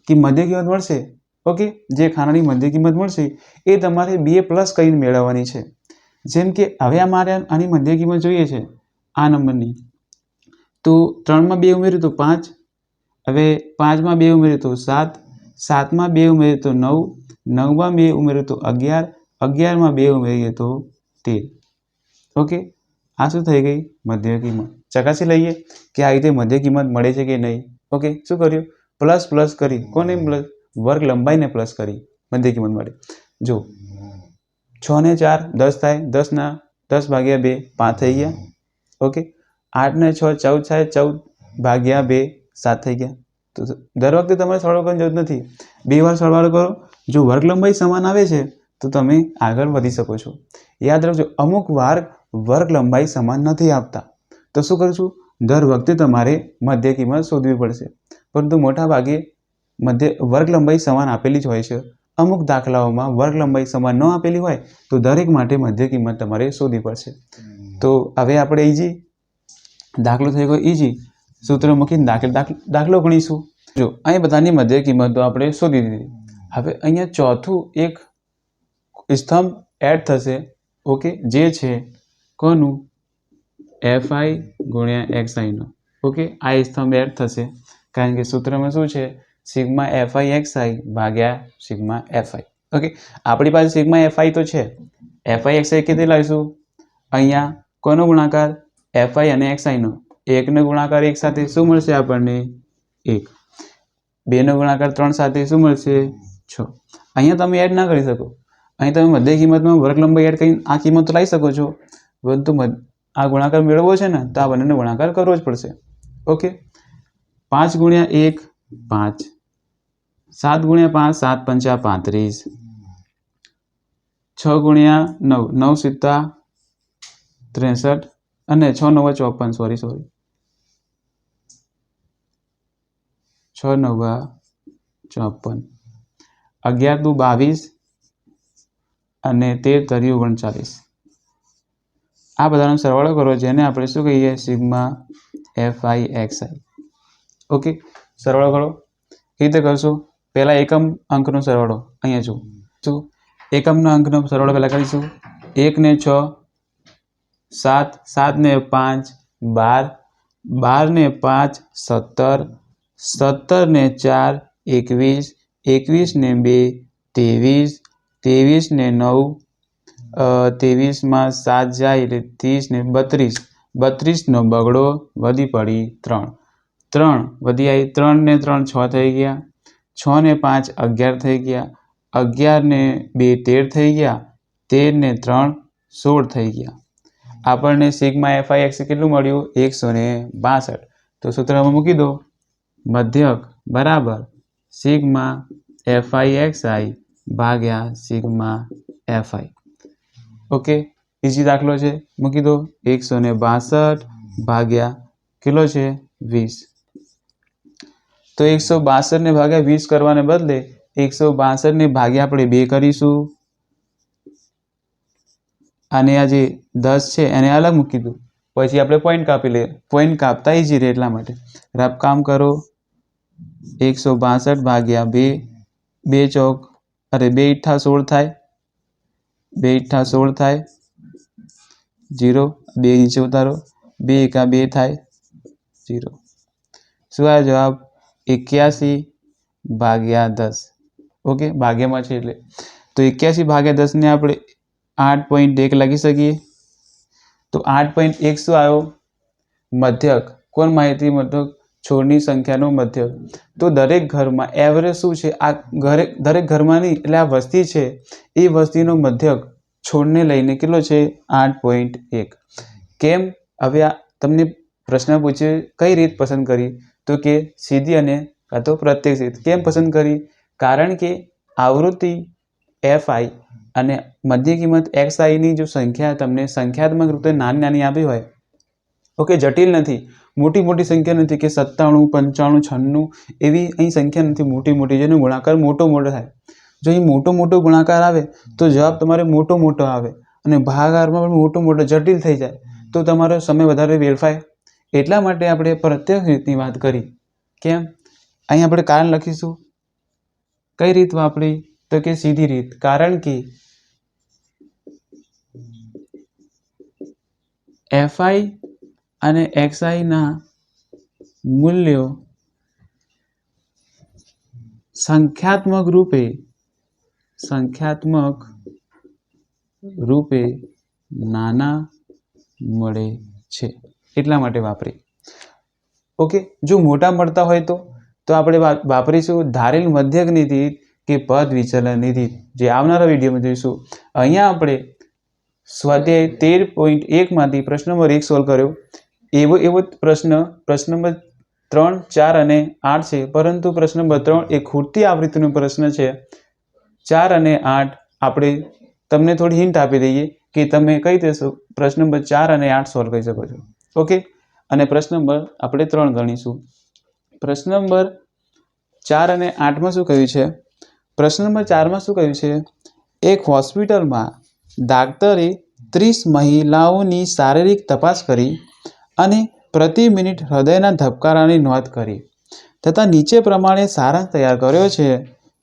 મધ્ય કિંમત મળશે, ઓકે, જે ખાનાની મધ્ય કિંમત મળશે એ તમારે 2 + કરીને મેળવવાની છે. જેમ કે હવે મારે આની મધ્ય કિંમત જોઈએ છે આ નંબરની, તો 3 માં 2 ઉમેર્યું તો 5, હવે 5 માં 2 ઉમેર્યું તો 7, 7 માં 2 ઉમેર્યું તો 9, 9 માં 2 ઉમેર્યું તો 11, 11 માં 2 ઉમેરીએ તો 13. ઓકે, આ શું થઈ ગઈ? મધ્ય કિંમત. ચકાસી લઈએ કે આ રીતે મધ્ય કિંમત મળે છે કે નહીં. ઓકે, શું કર્યું? પ્લસ કરી. કોને પ્લસ? વર્ગ લંબાઈને પ્લસ કરી મધ્ય કિંમત મળે. જો 6 ને 4 10 થાય, 10 ભાગ્યા 2 5 થઈ ગયા. ઓકે, 8 ને 6 14 થાય, 14 ભાગ્યા 2 7 થઈ ગયા. તો દર વખતે તમારે સરવાળો કરવાની જરૂર નથી, 2 વાર સરવાળો કરો. જો વર્ગ લંબાઈ સમાન આવે છે તો તમે આગળ વધી શકો છો. યાદ રાખજો, અમુક વાર વર્ગ લંબાઈ સમાન નથી આપતા તો શું કરીશું? દર વખતે તમારે મધ્ય કિંમત શોધવી પડશે. પરંતુ મોટા ભાગે વર્ગ લંબાઈ સમાન આપેલી જ હોય છે. અમુક દાખલાઓમાં વર્ગ લંબાઈ સમાન ન આપેલી હોય તો દરેક માટે મધ્ય કિંમત તમારે શોધવી પડશે. તો હવે આપણે ઇઝી દાખલો થઈ ગયો, ઇઝી સૂત્ર મૂકીને દાખલો ગણીશું. જો અહીં બધાની મધ્ય કિંમતો આપણે શોધી દીધી. હવે અહીંયા ચોથું એક સ્તંભ એડ થશે, ઓકે, જે છે કોનું? fi × xi નો. ઓકે, આ સ્તંભ એડ થશે કારણ કે સૂત્રમાં શું છે? સિગ્મા fi xi ભાગ્યા સિગ્મા fi. ઓકે, આપણી પાસે સિગ્મા fi તો છે, fi xi કેવી લાવીશું? અહીંયા કોનો ગુણાકાર? fi અને xi નો. 1 નો ગુણાકાર 1 સાથે શું મળશે આપણને? 1. 2 નો ગુણાકાર 3 સાથે શું મળશે? 6. અહીંયા તમે એડ ના કરી શકો. અહીં તમે મધ્ય કિંમતમાં વર્ગ લંબાઈ એડ કરીને આ કિંમત લાવી શકો છો, પરંતુ આ ગુણાકાર મેળવવો છે ને તો આ બંનેનો ગુણાકાર કરવો જ પડશે. ઓકે, 5 × 1 5, 7 × 5 7 × 5 35, 6 × 9 9 × 7 63 અને 6 × 9 54. સોરી 6 × 9 54, 11 × 2 22 અને 13 × 3 39. આ બધાનો સરવાળો કરો જેને આપણે શું કહીએ? Sigma fi xi. ઓકે, સરવાળો કરો. કેવી રીતે કરશો? પહેલા એકમ અંકનો સરવાળો અહીંયા જો એકમના અંકનો સરવાળો પહેલા કરીશું. 1 ને 6 7, 7 ને 5 12, 12 ને 5 17, 17 ને 4 21, 21 ને 2 23, 23 ને 9 23 માં 7 જાય એટલે 30 ને 32, 32 નો બગડો વધી પડી 3, 3 વધી આવી, 3 ને 3 6 થઈ ગયા, 6 ને 5 11 થઈ ગયા, 11 ને 2 13 થઈ ગયા, 13 ને 3 16 થઈ ગયા. આપણને સિગ્મા fi xi કેટલું મળ્યું? 162. તો સૂત્રમાં મૂકી દો, મધ્યક બરાબર સિગ્મા fi xi ભાગ્યા સિગ્મા fi. ઓકે, ઇઝી દાખલો છે, મૂકી દો. 162 ભાગ્યા કેટલો છે? 20. તો 162 ને ભાગ્યા 20 કરવાને બદલે 162 ને ભાગ્યા આપણે 2 કરીશું અને આ જે 10 છે એને અલગ મૂકી દો. પછી આપણે પોઈન્ટ કાપી લઈએ. પોઈન્ટ કાપતા ઇઝી રહે એટલા માટે રફ કામ કરો. 162 ભાગ્યા 2, 2 ચોક અરે 2 ઈઠ્ઠા 16 થાય, 2 ઈઠ્ઠા 16 થાય, 0 2 નીચે ઉતારો, 2 એકા 2 થાય, 0. શું આવ્યો જવાબ? 81 ભાગ્યા 10. ઓકે, ભાગ્યમાં છે એટલે તો 81 ભાગ્યા 10 ને આપણે 8.1 લખી શકીએ. તો 8.1 શું આવ્યો? મધ્યક. કોણ માહિતી? મધ્યક, છોડની સંખ્યાનો મધ્યક. તો દરેક ઘરમાં એવરેજ શું છે? આ દરેક ઘરમાં નહીં, એટલે આ વસ્તી છે એ વસ્તીનો મધ્યક છોડને લઈને કેટલો છે? 8.1. કેમ? હવે આ તમને પ્રશ્ન પૂછ્યો કઈ રીત પસંદ કરી? તો કે સીધી અને કાં તો પ્રત્યક્ષ રીત. કેમ પસંદ કરી? કારણ કે આવૃત્તિ fi અને મધ્ય કિંમત xi ની જો સંખ્યા તમને સંખ્યાત્મક રૂપે નાની નાની આપી હોય, ઓકે, જટિલ નથી, મોટી મોટી સંખ્યા નથી કે 97 95 96 એવી અહીં સંખ્યા નથી, મોટી મોટી જેનો ગુણાકાર મોટો થાય. જો અહીં મોટો ગુણાકાર આવે તો જવાબ તમારે મોટો આવે અને ભાગાકારમાં પણ મોટો જટિલ થઈ જાય તો તમારો સમય વધારે વેડફાય. એટલા માટે આપણે પ્રત્યક્ષ રીતની વાત કરી. કેમ? અહીં આપણે કારણ લખીશું. કઈ રીત વાપરી? તો કે સીધી રીત. કારણ કે fi અને xi ના મૂલ્યો સંખ્યાત્મક રૂપે નાના મળે છે એટલા માટે વાપરી. ઓકે, જો મોટા મળતા હોય તો આપણે વાપરીશું ધારેલ મધ્યકની રીત કે પદ વિચલનની રીત, જે આવનારા વિડીયોમાં જોઈશું. અહીંયા આપણે સ્વાધ્યાય 13.1 માંથી પ્રશ્ન નંબર 1 સોલ્વ કર્યો. એવો પ્રશ્ન નંબર 3, 4 અને 8 છે, પરંતુ પ્રશ્ન નંબર 3 એ ખૂટતી આવૃત્તિનો પ્રશ્ન છે. 4 અને 8 આપણે તમને થોડી હિન્ટ આપી દઈએ કે તમે કઈ રીતે પ્રશ્ન નંબર 4 અને 8 સોલ્વ કરી શકો છો. ઓકે, અને પ્રશ્ન નંબર આપણે 3 ગણીશું. પ્રશ્ન નંબર 4 અને 8માં શું કહ્યું છે? પ્રશ્ન નંબર 4માં શું કહ્યું છે? એક હોસ્પિટલમાં ડાક્ટરે 30 મહિલાઓની શારીરિક તપાસ કરી અને પ્રતિ મિનિટ હૃદયના ધબકારાની નોંધ કરી તથા નીચે પ્રમાણે સારાંશ તૈયાર કર્યો છે.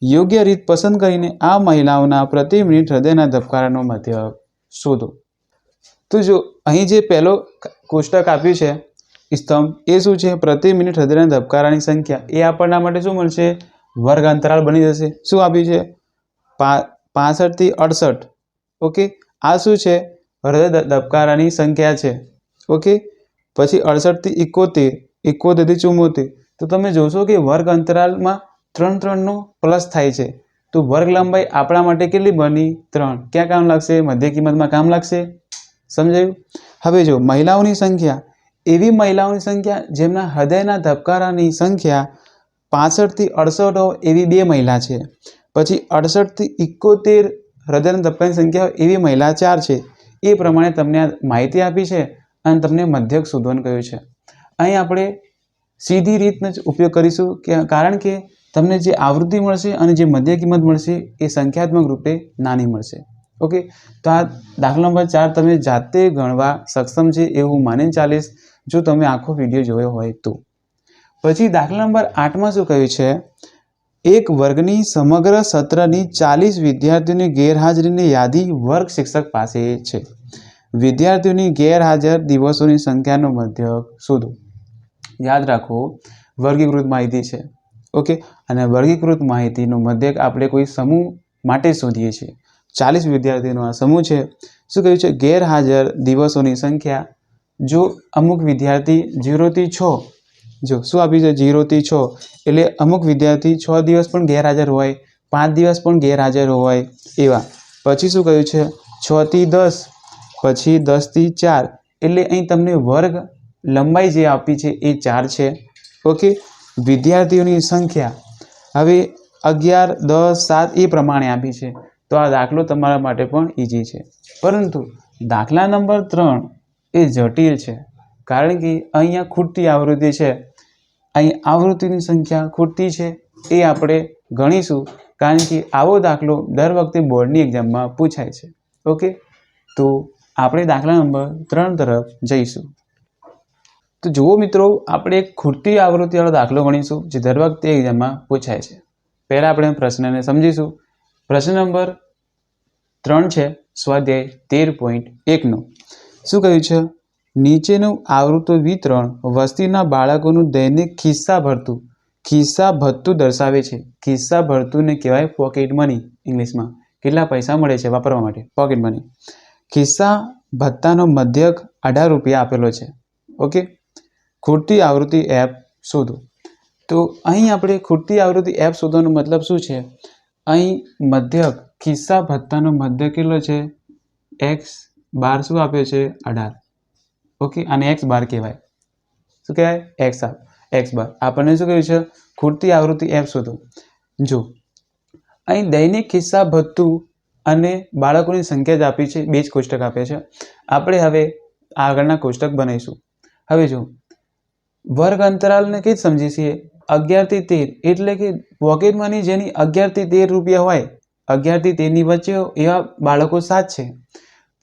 યોગ્ય રીત પસંદ કરીને આ મહિલાઓના પ્રતિ મિનિટ હૃદયના ધબકારાનો મધ્યક શોધો. તો જો અહીં જે પહેલો કોષ્ટક આપ્યું છે સ્તંભ, એ શું છે? પ્રતિ મિનિટ હૃદયના ધબકારાની સંખ્યા. એ આપણના માટે શું મળશે? વર્ગ અંતરાલ બની જશે. શું આપ્યું છે? 65 થી 68. ઓકે, આ શું છે? હૃદય ધબકારાની સંખ્યા છે. ઓકે, પછી 68 થી 71, 71 થી 74. તો તમે જોશો કે વર્ગ અંતરાલમાં 3 નો પ્લસ થાય છે. તો વર્ગ લંબાઈ આપણા માટે કેટલી બની? 3. ક્યાં કામ લાગશે? મધ્ય કિંમતમાં કામ લાગશે. સમજાયું? હવે જો મહિલાઓની સંખ્યા, એવી મહિલાઓની સંખ્યા જેમના હૃદયના ધબકારાની સંખ્યા 65 થી 68 હોય એવી 2 મહિલા છે. પછી 68 થી 71 હૃદયના ધબકારાની સંખ્યા હોય એવી મહિલા 4 છે. એ પ્રમાણે તમને આ માહિતી આપી છે અને તમને મધ્યક શોધવાનું કહ્યું છે. અહીં આપણે સીધી રીતનો જ ઉપયોગ કરીશું, કારણ કે તમને જે આવૃત્તિ મળશે અને જે મધ્ય કિંમત મળશે એ સંખ્યાત્મક રૂપે નાની મળશે. ઓકે, તો આ દાખલા નંબર 4 તમે જાતે ગણવા સક્ષમ છે એવું હું માનીને ચાલીશ, જો તમે આખો વિડીયો જોયો હોય તો. પછી દાખલા નંબર 8માં શું કહ્યું છે? એક વર્ગની સમગ્ર સત્રની 40 વિદ્યાર્થીઓની ગેરહાજરીની યાદી વર્ગ શિક્ષક પાસે છે. વિદ્યાર્થીઓની ગેરહાજર દિવસોની સંખ્યાનો મધ્યક શોધો. યાદ રાખો, વર્ગીકૃત માહિતી છે. ઓકે, અને વર્ગીકૃત માહિતીનો મધ્યક આપણે કોઈ સમૂહ માટે શોધીએ છીએ. 40 વિદ્યાર્થીઓનો આ સમૂહ છે. શું કહ્યું છે? ગેરહાજર દિવસોની સંખ્યા. જો અમુક વિદ્યાર્થી 0 થી 6, જો શું આપ્યું છે? 0 થી 6, એટલે અમુક વિદ્યાર્થી 6 દિવસ પણ ગેરહાજર હોય, 5 દિવસ પણ ગેરહાજર હોય એવા. પછી શું કહ્યું છે? 6 થી 10, પછી 10 થી 4, એટલે અહીં તમને વર્ગ લંબાઈ જે આપી છે એ 4 છે. ઓકે, વિદ્યાર્થીઓની સંખ્યા હવે 11, 10, 7 એ પ્રમાણે આપી છે. તો આ દાખલો તમારા માટે પણ ઇઝી છે. પરંતુ દાખલા નંબર 3 એ જટિલ છે, કારણ કે અહીંયા ખૂટતી આવૃત્તિ છે. અહીં આવૃત્તિની સંખ્યા ખૂટતી છે એ આપણે ગણીશું, કારણ કે આવો દાખલો દર વખતે બોર્ડની એક્ઝામમાં પૂછાય છે. ઓકે, તો આપણે દાખલા નંબર 3 તરફ જઈશું. તો જુઓ મિત્રો, આપણે એક ખૂટતી આવૃત્તિવાળો દાખલો ગણીશું જે દર વખતે એક્ઝામમાં પૂછાય છે. પહેલાં આપણે પ્રશ્નને સમજીશું. પ્રશ્ન નંબર 3 છે સ્વાધ્યાય 13.1નો. શું કહ્યું છે? નીચેનું આવૃત્તિ વિતરણ વસ્તીના બાળકોનું દૈનિક ખિસ્સા ભથ્થું દર્શાવે છે. ખિસ્સા ભથ્થુંને કહેવાય પોકેટ મની ઇંગ્લિશમાં. કેટલા પૈસા મળે છે વાપરવા માટે, પોકેટ મની. ખિસ્સા ભથ્થાનો મધ્યક 18 રૂપિયા આપેલો છે. ઓકે, ખૂટતી આવૃત્તિ એફ શોધો. તો અહીં આપણે ખૂટતી આવૃત્તિ એફ શોધવાનો મતલબ શું છે? અહીં મધ્યક ખિસ્સા ભથ્થાનો મધ્યક કેટલો છે? x12 શું આપ્યો છે? 18. ઓકે, આને x12 કહેવાય. શું કહેવાય? x12. આપણને શું કહ્યું છે? ખૂટતી આવૃત્તિ એફ શોધો. જો અહીં દૈનિક ખિસ્સા ભથ્થું અને બાળકોની સંખ્યા જ આપી છે, 2 જ કોષ્ટક આપ્યા છે. આપણે હવે આગળના કોષ્ટક બનાવીશું. હવે જો વર્ગ અંતરાલને કઈ સમજીએ છીએ? 11 થી 13, એટલે કે પોકેટ મની જેની 11 થી 13 રૂપિયા હોય, 11 થી 13 ની વચ્ચે એવા બાળકો 7 છે.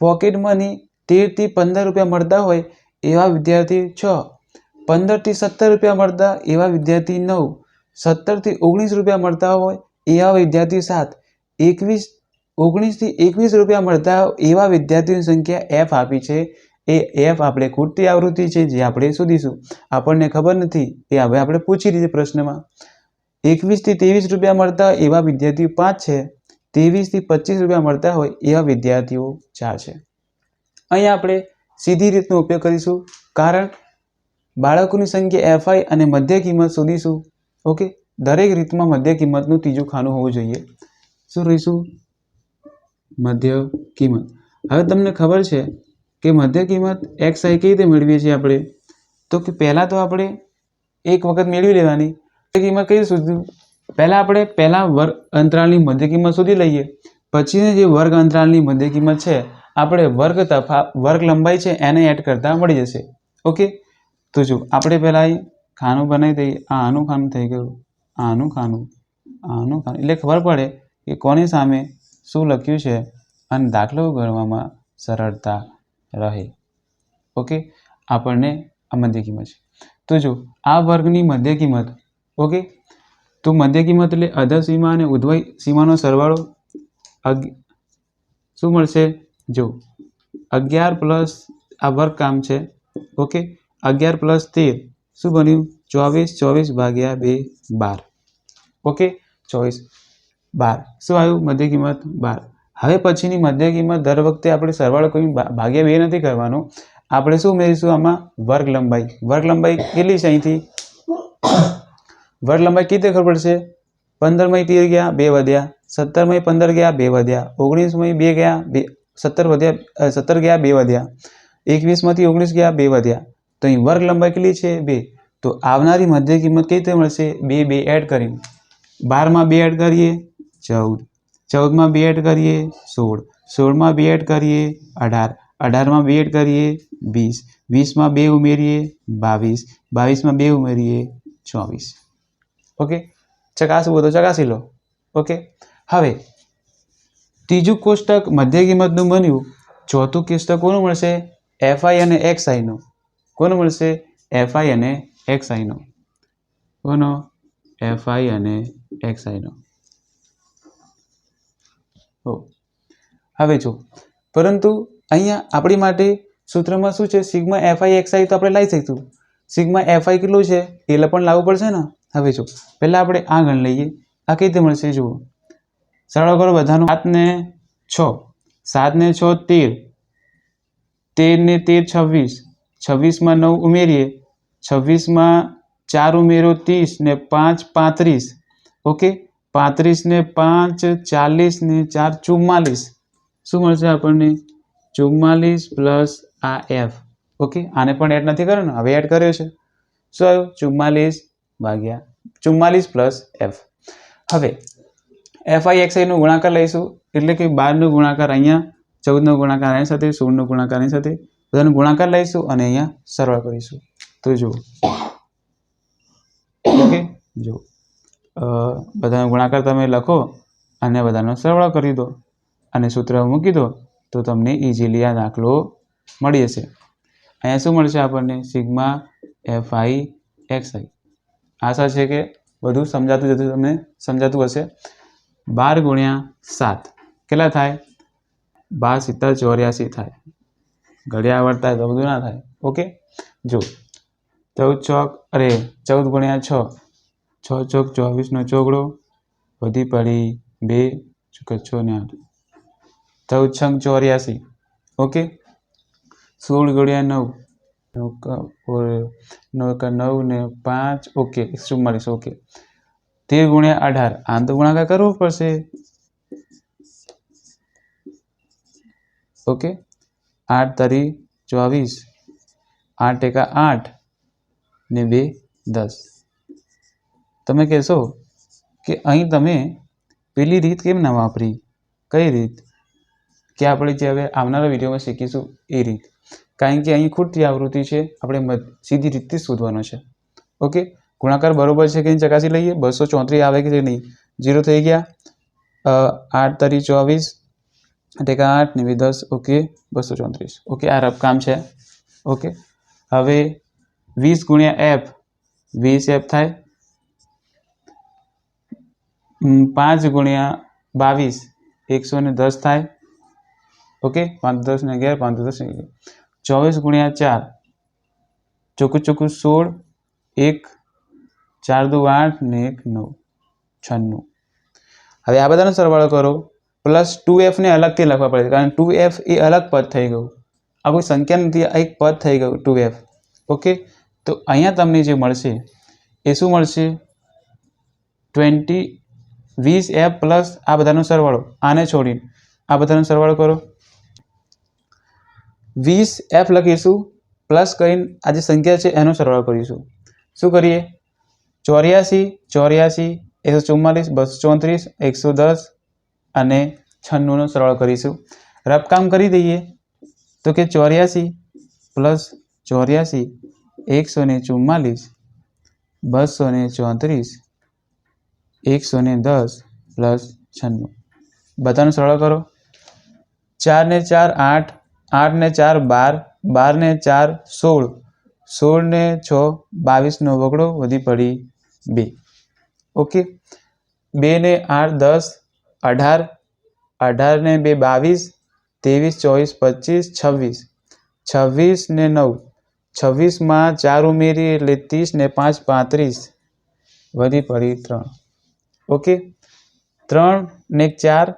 પોકેટ મની 13 થી 15 રૂપિયા મળતા હોય એવા વિદ્યાર્થી 6. 15 થી 17 રૂપિયા મળતા એવા વિદ્યાર્થી 9, 17 થી 19 રૂપિયા મળતા હોય એવા વિદ્યાર્થી 7, 19 થી 21 રૂપિયા મળતા એવા વિદ્યાર્થીઓની સંખ્યા એફ આપી છે. એ એફ આપણે ખૂટતી આવૃત્તિ છે જે આપણે શોધીશું. આપણને ખબર નથી એ હવે આપણે પૂછી દીધી પ્રશ્નમાં. 21 થી 23 રૂપિયા મળતા એવા વિદ્યાર્થીઓ 5 છે. 23 થી 25 રૂપિયા મળતા હોય એવા વિદ્યાર્થીઓ 4 છે. અહીંયા આપણે સીધી રીતનો ઉપયોગ કરીશું, કારણ બાળકોની સંખ્યા એફઆઈ અને મધ્ય કિંમત શોધીશું. ઓકે, દરેક રીતમાં મધ્ય કિંમતનું ત્રીજું ખાનું હોવું જોઈએ. શું રહીશું? મધ્ય કિંમત. હવે તમને ખબર છે કે મધ્ય કિંમત એક્સઆઈ કઈ રીતે મેળવીએ છીએ આપણે? તો કે પહેલાં તો આપણે એક વખત મેળવી લેવાની. મધ્ય કિંમત કઈ શોધ્યું? પહેલાં આપણે વર્ગ અંતરાલની મધ્ય કિંમત શોધી લઈએ. પછીની જે વર્ગ અંતરાલની મધ્ય કિંમત છે આપણે વર્ગ લંબાઈ છે એને એડ કરતા મળી જશે. ઓકે, તો જો આપણે પહેલાં અહીં ખાનું બનાવી દઈએ. આનું ખાનું થઈ ગયું, આનું ખાનું, આનું ખાનું, એટલે ખબર પડે કે કોની સામે શું લખ્યું છે અને દાખલો ગણવામાં સરળતા રહે. ઓકે, આપણને આ મધ્ય કિંમત છે. તો જો આ વર્ગની મધ્ય કિંમત, ઓકે, તો મધ્ય કિંમત એટલે અધર સીમા અને ઉધ્વય સીમાનો સરવાળો શું મળશે? જો 11 પ્લસ આ વર્ગ કામ છે. ઓકે, 11 પ્લસ 13 શું બન્યું? 24. 24 ભાગ્યા 2 12. ઓકે, 24 12 શું આવ્યું? મધ્ય કિંમત 12. હવે પછીની મધ્ય કિંમત દર વખતે આપણે સરવાળો કરી ભાગ્યા 2 નથી કરવાનો. આપણે શું મેળવીશું આમાં? વર્ગ લંબાઈ. વર્ગ લંબાઈ કેટલી છે અહીંથી? વર્ગ લંબાઈ કેવી રીતે ખબર પડશે? 15 માંથી 13 ગયા 2 વધ્યા, 17 માંથી 15 ગયા 2 વધ્યા, 19 માંથી 2 ગયા 17 ગયા 2 વધ્યા, 21 માંથી 19 ગયા 2 વધ્યા. તો અહીં વર્ગ લંબાઈ કેટલી છે? 2. તો આવનારી મધ્ય કિંમત કેવી રીતે મળશે? 2 એડ કરીને. 12 માં 2 એડ કરીએ 14, 14 માં 2 એડ કરીએ 16, 16 માં 2 એડ કરીએ 18, 18 માં 2 એડ કરીએ 20, 20 માં 2 ઉમેરીએ 22, 22 માં 2 ઉમેરીએ 24. ઓકે, ચકાસવું હોય તો ચકાસી લો. ઓકે, હવે ત્રીજું કોષ્ટક મધ્ય કિંમતનું બન્યું. ચોથું કોષ્ટક કોનું મળશે? એફઆઈ અને એક્સઆઈનું. કોનું મળશે? એફઆઈ અને એક્સઆઈનો. કોનો? એફઆઈ અને એક્સઆઈનો. હવે જો, પરંતુ અહીંયા આપણી માટે સૂત્રમાં શું છે? સિગ્મા એફઆઈ એક્સઆઈ તો આપણે લાવી શકીશું. સિગ્મા એફઆઈ કેટલું છે એટલે પણ લાવવું પડશે ને. હવે જો પહેલાં આપણે આ ગણ લઈએ. આ કઈ રીતે મળશે? જુઓ, સરળ કરો બધાનું. 7 ને 6, 7 ને 6 13, 13 ને 13 26, 26 માં 9 ઉમેરીએ, 26 માં 4 ઉમેરો 30 ને 5 35. ઓકે, 35 ને 5 40 ને 4 44. શું મળશે આપણને? 44 પ્લસ આ એફ. ઓકે, આને પણ એડ નથી કર્યો ને, હવે એડ કર્યો છે. શું આવ્યું? 44 ભાગ્યા 44 પ્લસ એફ. હવે એફઆઈ એક્સઆઈનો ગુણાકાર લઈશું, એટલે કે 12નો ગુણાકાર અહીંયા, 14નો ગુણાકાર આની સાથે, 16નો ગુણાકાર આની સાથે, બધાનો ગુણાકાર લઈશું અને અહીંયા સરળ કરીશું. તો જુઓ, ઓકે, જો બધાનો ગુણાકાર તમે લખો અને બધાનો સરવાળો કરી દો અને સૂત્ર મૂકી દો તો તમને ઇઝીલી આ દાખલો મળી જશે. અહીંયા શું મળશે આપણને? Sigma FI XI. આશા છે કે બધું તમને સમજાતું હશે. 12 ગુણ્યા 7 કેટલા થાય? 12 × 7 = 84 થાય. ઘડિયા આવડતા તો બધું ના થાય. ઓકે, જો 14 ગુણ્યા 6, 6 ચોક 24 નો ચોગડો, વધી પડી 2 6 ને 8, 14 × 84. ઓકે, 16 ગુણ્યા 9 ને 5, ઓકે 44. ઓકે, 13 ગુણ્યા 18, આમ તો ગુણાકાર કરવો પડશે. ઓકે, 8 તરી 24, 8 એકા 8 ને 2 10. તમે કહેશો કે અહીં તમે પેલી રીત કેમ ના વાપરી? કઈ રીત? કે આપણે જે હવે આવનારા વિડીયોમાં શીખીશું એ રીત. કારણ કે અહીં ખૂટતી આવૃત્તિ છે, આપણે સીધી રીતથી શોધવાનો છે. ઓકે, ગુણાકાર બરોબર છે કે ચકાસી લઈએ. 234 આવે કે નહીં? 0 થઈ ગયા. 8 તરી 24, 8 એકા 8 ને 10. ઓકે, 234. ઓકે, આ રફ કામ છે. ઓકે, હવે 20 ગુણ્યા એફ 20 એફ થાય, 5 ગુણ્યા 22 110 થાય, ઓકે, 5 10 ને 11 5 10 ને 24 ગુણ્યા 4 ચોખ્ખું ચોખ્ખું 16 1 4 2 8 ને 1 9 96. હવે આ બધાનો સરવાળો કરો પ્લસ 2f ને અલગથી લખવા પડે કારણ 2f એ અલગ પદ થઈ ગયું, આ કોઈ સંખ્યા નથી, આ એક પદ થઈ ગયું 2f. ઓકે, તો અહીંયા તમને જે મળશે એ શું મળશે 20f પ્લસ આ બધાનો સરવાળો, આને છોડીને આ બધાનો સરવાળો કરો, 20f લખીશું પ્લસ કરીને આ જે સંખ્યા છે એનો સરવાળો કરીશું. શું કરીએ 84 84 144 234 110 અને 96 નો સરવાળો કરીશું. રફ કામ કરી દઈએ તો કે 84 પ્લસ 84 144 234 110 પ્લસ 96 બધાનો સરવાળો કરો. 4 ને 4 8 8 ને 4 12 12 ને 4 16 16 ને 6 22 નો વગડો વધી પડી 2. ઓકે, 2 ને 8 10 18 18 ને 2 22 23 24 25 26 26 ને 9 26 માં 4 ઉમેરી એટલે 30 ને 5 35 વધી પડી 3. ઓકે, 3 ને 4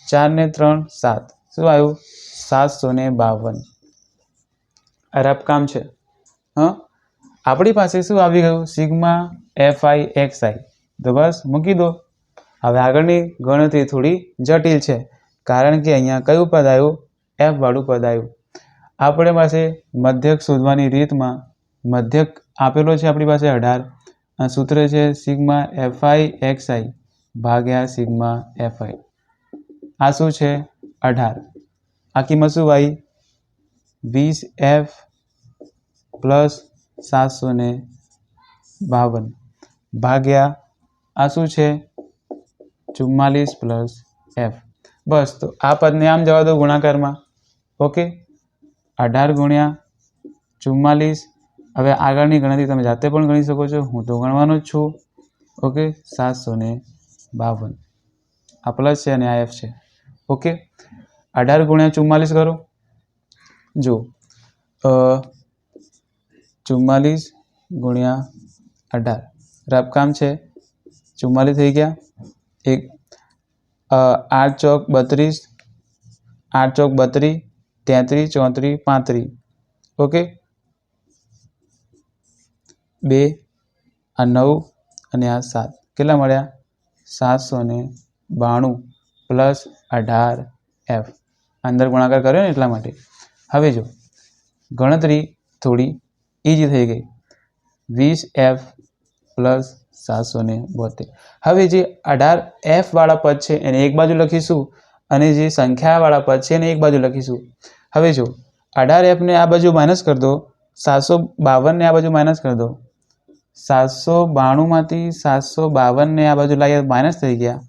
4 ને 3 7 શું આવ્યું 752. રફ કામ છે. હા, આપણી પાસે શું આવી ગયું સિગ્મા એફઆઈ એક્સઆઈ, તો બસ મૂકી દો. હવે આગળની ગણતરી થોડી જટિલ છે કારણ કે અહીંયા કયું પદ આવ્યું એફ વાળું પદ આવ્યું. આપણી પાસે મધ્યક શોધવાની રીતમાં મધ્યક આપેલો છે આપણી પાસે 18, આ સૂત્ર છે સિગ્મા એફઆઈ એક્સઆઈ ભાગ્યા સિગ્મા એફઆઈ. આ શું છે 18, આ કિંમત શું આવી 20f પ્લસ 752 ભાગ્યા આ શું છે 44 પ્લસ એફ. બસ, તો આ પદને આમ જવા દો ગુણાકારમાં. ઓકે, 18 ગુણ્યા 44. હવે આગળની ગણતરી તમે જાતે પણ ગણી શકો છો, હું તો ગણવાનો જ છું. ઓકે, 752 આ પ્લસ છે અને આ એફ છે. ઓકે, 18 ગુણ્યા 44 કરો, જો 44 ગુણ્યા 18 રફ કામ છે 44 થઈ ગયા, 8 ચોક 32 8 ચોક 32 33 34 35. ઓકે, 2 આ 9 અને આ 7 કેટલા મળ્યા 792 પ્લસ 18 એફ. અંદર ગુણાકાર કર્યો ને એટલા માટે. હવે જો ગણતરી થોડી ઇઝી થઈ ગઈ, 20f પ્લસ 772. હવે જે 18f વાળા પદ છે એને એક બાજુ લખીશું અને જે સંખ્યાવાળા પદ છે એને એક બાજુ લખીશું. હવે જો 18f ને આ બાજુ માઇનસ કરી દો, 752 ને આ બાજુ માઇનસ કરી દો, 792 માંથી 752 ને આ બાજુ લાવ્યા માઇનસ થઈ ગયા,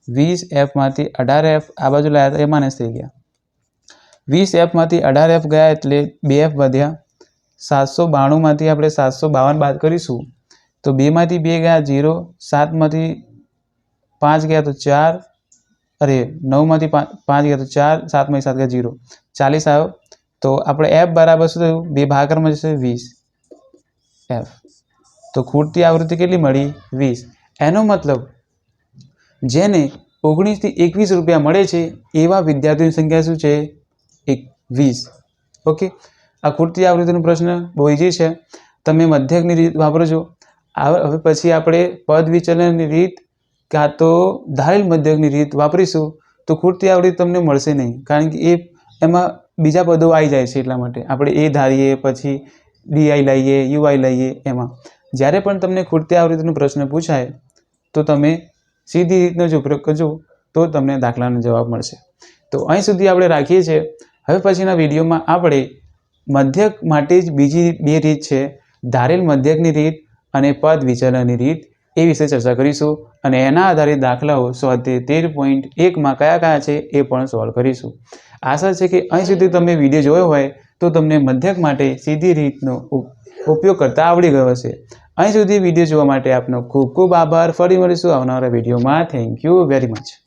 20f માંથી 18f આ બાજુ લાવ્યા એ માઇનસ થઈ ગયા, 20f માંથી 18f ગયા એટલે 2f વધ્યા, 792 માંથી આપણે 752 બાદ કરીશું તો 2 માંથી 2 ગયા 0, 7 માંથી 5 ગયા તો 4, અરે 9 માંથી 5 ગયા તો 4, 7 માંથી 7 ગયા 0, 40 આવ્યો. તો આપણે f બરાબર શું થયું 2 ભાગાકારમાં જશે 20 f. તો ખૂટતી આવૃત્તિ કેટલી મળી 20. એનો મતલબ જેને 19 થી 21 રૂપિયા મળે છે એવા વિદ્યાર્થીઓની સંખ્યા શું છે 20. ઓકે, આ ખૂટતી આવૃત્તિનો પ્રશ્ન બહુ ઇઝી છે, તમે મધ્યકની રીત વાપરજો. હવે પછી આપણે પદ વિચલનની રીત કાં તો ધારેલ મધ્યકની રીત વાપરીશું તો ખૂટતી આવૃત્તિ તમને મળશે નહીં કારણ કે એમાં બીજા પદો આવી જાય છે, એટલા માટે આપણે એ ધારીએ પછી ડીઆઈ લઈએ યુઆઈ લઈએ. એમાં જ્યારે પણ તમને ખૂટતી આવૃત્તિનો પ્રશ્ન પૂછાય તો તમે સીધી રીતનો જ ઉપયોગ કરજો તો તમને દાખલાનો જવાબ મળશે. તો અહીં સુધી આપણે રાખીએ છીએ. હવે પછીના વિડીયોમાં આપણે મધ્યક માટે જ બીજી 2 રીત છે, ધારેલ મધ્યકની રીત અને પદ વિચલનની રીત, એ વિશે ચર્ચા કરીશું અને એના આધારિત દાખલાઓ સ્વાધ્યાય 13.1માં કયા છે એ પણ સોલ્વ કરીશું. આશા છે કે અહીં સુધી તમે વિડીયો જોયો હોય તો તમને મધ્યક માટે સીધી રીતનો ઉપયોગ કરતા આવડી ગયો હશે. અહીં સુધી વિડીયો જોવા માટે આપનો ખૂબ ખૂબ આભાર. ફરી મળીશું આવનારા વિડીયોમાં. Thank you very much.